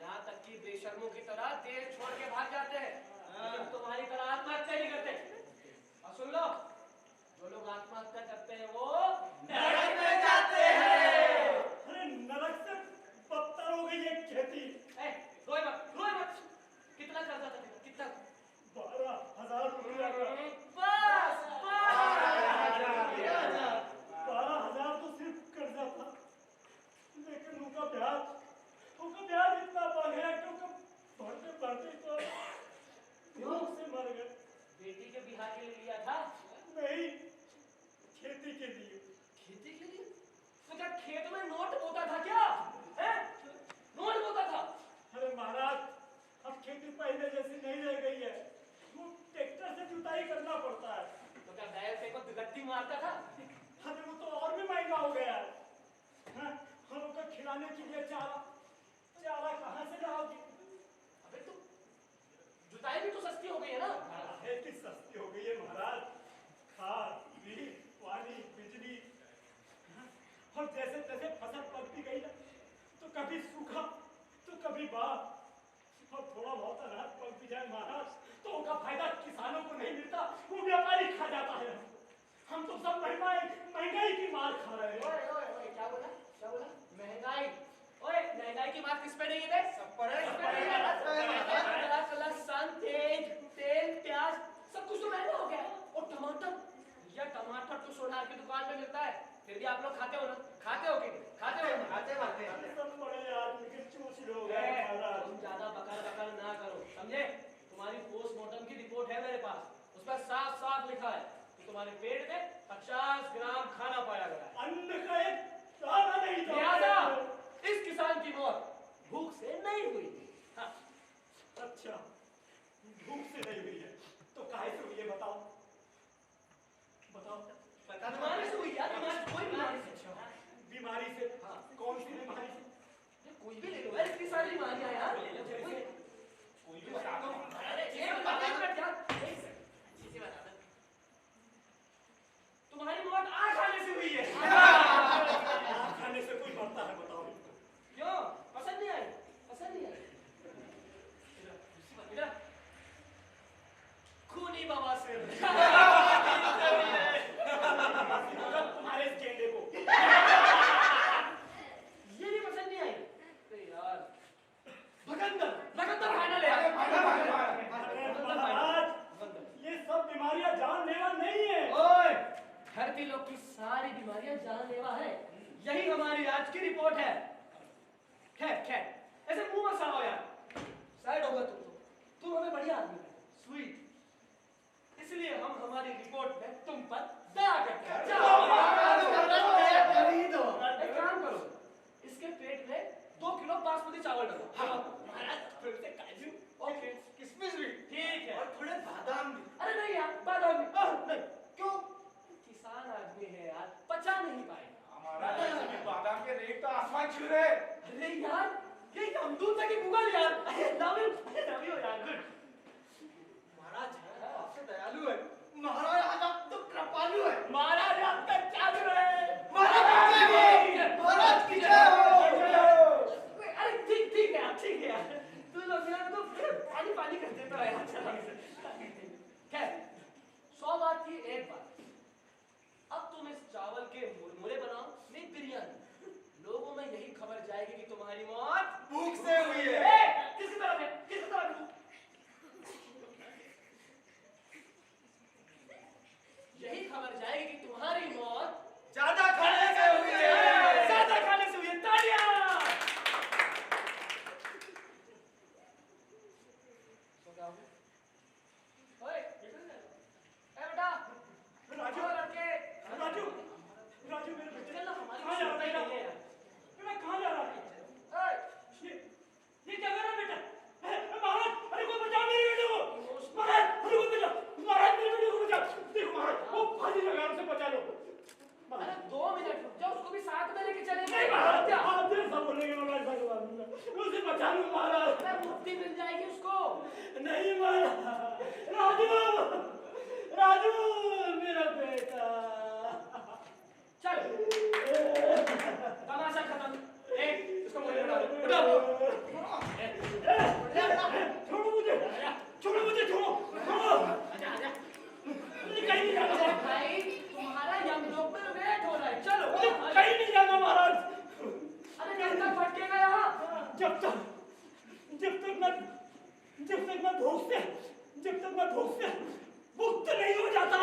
Speaker 2: यहाँ तक कि बेशर्मों की तरह देश छोड़ के भाग जाते हैं, लेकिन तुम्हारी तरह आत्महत्या नहीं करते। और सुन लो, जो लोग आत्महत्या करते हैं वो नरक में जाते हैं।
Speaker 1: अरे नरक से बदतर हो गई ये खेती।
Speaker 2: रोए मत। कितना कर्जा था तेरा? कितना?
Speaker 1: 12,000 रुपया का।
Speaker 2: बस
Speaker 1: 12,000 तो सिर्फ कर्जा था, लेकिन उनका ब्याज इतना बढ़ गया कि उनका बढ़ते तो भूख से मर गए।
Speaker 2: बेटी के बिहार के लिए लिया था?
Speaker 1: नहीं, खेती के लिए।
Speaker 2: खेती के लिए? तो क्या खेत में नोट बोता था क्या? हैं? नोट बोता था?
Speaker 1: अरे महाराज अब खेती पहले जैसी नहीं रह गई है, वो ट्रैक्टर से जुताई करना पड़ता है।
Speaker 2: तो क्या बैल से को दुगट्टी मारता था?
Speaker 1: अरे वो तो और भी महंगा हो गया है। हाँ, हम उनको खिलाने के लिए चारा कहाँ से लाओगे?
Speaker 2: अबे तो जुताई भी तो सस्ती हो गई है ना?
Speaker 1: है कि सस्ती हो गई है महाराज। खाद, बीज, पानी, बिजली, और जैसे तैसे फसल पकती गई ना, तो कभी सूखा तो कभी बाढ़, और थोड़ा बहुत अनाज पक भी जाए महाराज तो उनका फायदा किसानों को नहीं मिलता, वो व्यापारी खा जाता है। हम तो सब महंगाई की मार खा रहे हैं।
Speaker 2: ओए, क्या बोला? महंगाई, ओए महंगाई की बात किस पे नहीं है?
Speaker 6: सब पर है, सब
Speaker 2: चला सन, तेल, प्याज सब कुछ तो महंगा हो गया है। और टमाटर, या टमाटर तो सोनार की दुकान में मिलता है, फिर भी आप लोग खाते हो ना? खाते हो कि नहीं? खाते हो ना?
Speaker 6: खाते
Speaker 1: सब बड़े आदमी के चूस लोग हैं महाराज।
Speaker 2: तुम ज्यादा बकर ना करो, समझे? तुम्हारी पोस्टमार्टम की रिपोर्ट है मेरे पास, उसमें साफ साफ लिखा है कि तुम्हारे पेट में 50 ग्राम खाना पाया गया है।
Speaker 1: अन्न का एक दाना नहीं था।
Speaker 2: लिहाजा इस किसान की मौत भूख से नहीं हुई थी। हाँ।
Speaker 1: अच्छा, भूख से नहीं हुई है तो काहे से हुई है बताओ? बताओ।
Speaker 2: बीमारी से हुई यार, बीमारी, कोई बीमारी से।
Speaker 1: बीमारी से? हाँ। कौन सी बीमारी से?
Speaker 2: कोई भी ले लो यार, इतनी सारी बीमारियां यार।
Speaker 1: कोई भी बता दो।
Speaker 2: अरे एक मिनट यार, एक सेकंड बता दो। तुम्हारी मौत आग खाने से हुई है।
Speaker 1: आग खाने से कोई मरता है बताओ?
Speaker 2: क्यों? पसंद नहीं आई? पसंद नहीं आई? इधर खूनी बवासीर।
Speaker 1: तुम्हारे इस गेंडे को
Speaker 2: ये भी पसंद नहीं आई? अरे यार, भगंदर खाना ले।
Speaker 1: अरे महाराज, ये सब बीमारियां जानलेवा नहीं है।
Speaker 2: ओए, धरती लोग की सारी बीमारियां जानलेवा है, यही हमारी आज की रिपोर्ट है। खैर, ऐसे मुंह मत साओ यार, साइड होगा तुम हमें बढ़िया आदमी है, स्वीट, इसलिए हम हमारी रिपोर्ट में तुम पर दया करते हैं। एक काम करो, इसके पेट में 2 किलो बासमती चावल डालो।
Speaker 1: महाराज, फिर से काजू
Speaker 2: ओके,
Speaker 6: किसमिस भी
Speaker 2: ठीक है।
Speaker 6: और थोड़े बादाम भी।
Speaker 2: अरे नहीं यार, बादाम नहीं। क्यों? किसान आदमी है यार, पचा नहीं पाएगा।
Speaker 7: महाराज ऐसे भी बादाम के रेट तो आसमान छू रहे हैं।
Speaker 2: अरे यार, ये अमदूर तक की मुगल यार। लव यू यार, गुड।
Speaker 6: महाराज आपसे दयालु है। महाराज आज आप तो कृपालु है।
Speaker 2: महाराज आप तक चालू है।
Speaker 6: महाराज की जय हो।
Speaker 2: अरे ठीक है यार, तू लोग यार तो पानी कर देता है यार। खैर, 100 बात की एक बात, अब तुम इस चावल के मुरमुरे बनाओ, नहीं बिरयानी। लोगों में यही खबर जाएगी कि तुम्हारी मौत
Speaker 6: भूख से हुई है।
Speaker 2: किसकी तरफ है? किसकी तरफ है? यही खबर जाएगी कि तुम्हारी मौत
Speaker 6: ज्यादा खाने से हुई है।
Speaker 2: ज्यादा खाने से हुई है। तालियां! ओए, बेटा,
Speaker 1: राजू मेरे बेटे,
Speaker 2: चलो हमारी
Speaker 1: कहाँ जा रहा है
Speaker 2: सुनते ही
Speaker 1: बेटा?
Speaker 2: नहीं है।
Speaker 1: बेटा कहाँ जा रहा है? ये क्या कर रहा है बेटा? महाराज, अरे कोई बचाओ मेरे बेटे को। महाराज, अरे कोई बचाओ। महाराज, मेरे बेटे को बचाओ। देखो महाराज, वो फांसी लगा, उसे बचा लो।
Speaker 2: अरे 2 मिनट रुक जाओ, उसको भी साथ में लेके चलेंगे।
Speaker 1: नहीं महाराज, आप जैसा बोलेंगे महाराज, भगवान उसे बचा लो महाराज।
Speaker 2: मुक्ति मिल जाएगी उसको।
Speaker 1: नहीं महाराज, राजू मेरा बेटा।
Speaker 2: चल, तमाशा खत्म। इसको मुझे उठा दो।
Speaker 1: छोड़ो मुझे, छोड़ो।
Speaker 2: आजा।
Speaker 1: कहीं नहीं जाना
Speaker 2: भाई, तुम्हारा यमलोक में वेट हो रहा है, चलो।
Speaker 1: कहीं नहीं जाना महाराज।
Speaker 2: अरे जब तक भटकेगा यहाँ,
Speaker 1: जब तक मैं भूख से मुक्त नहीं हो जाता।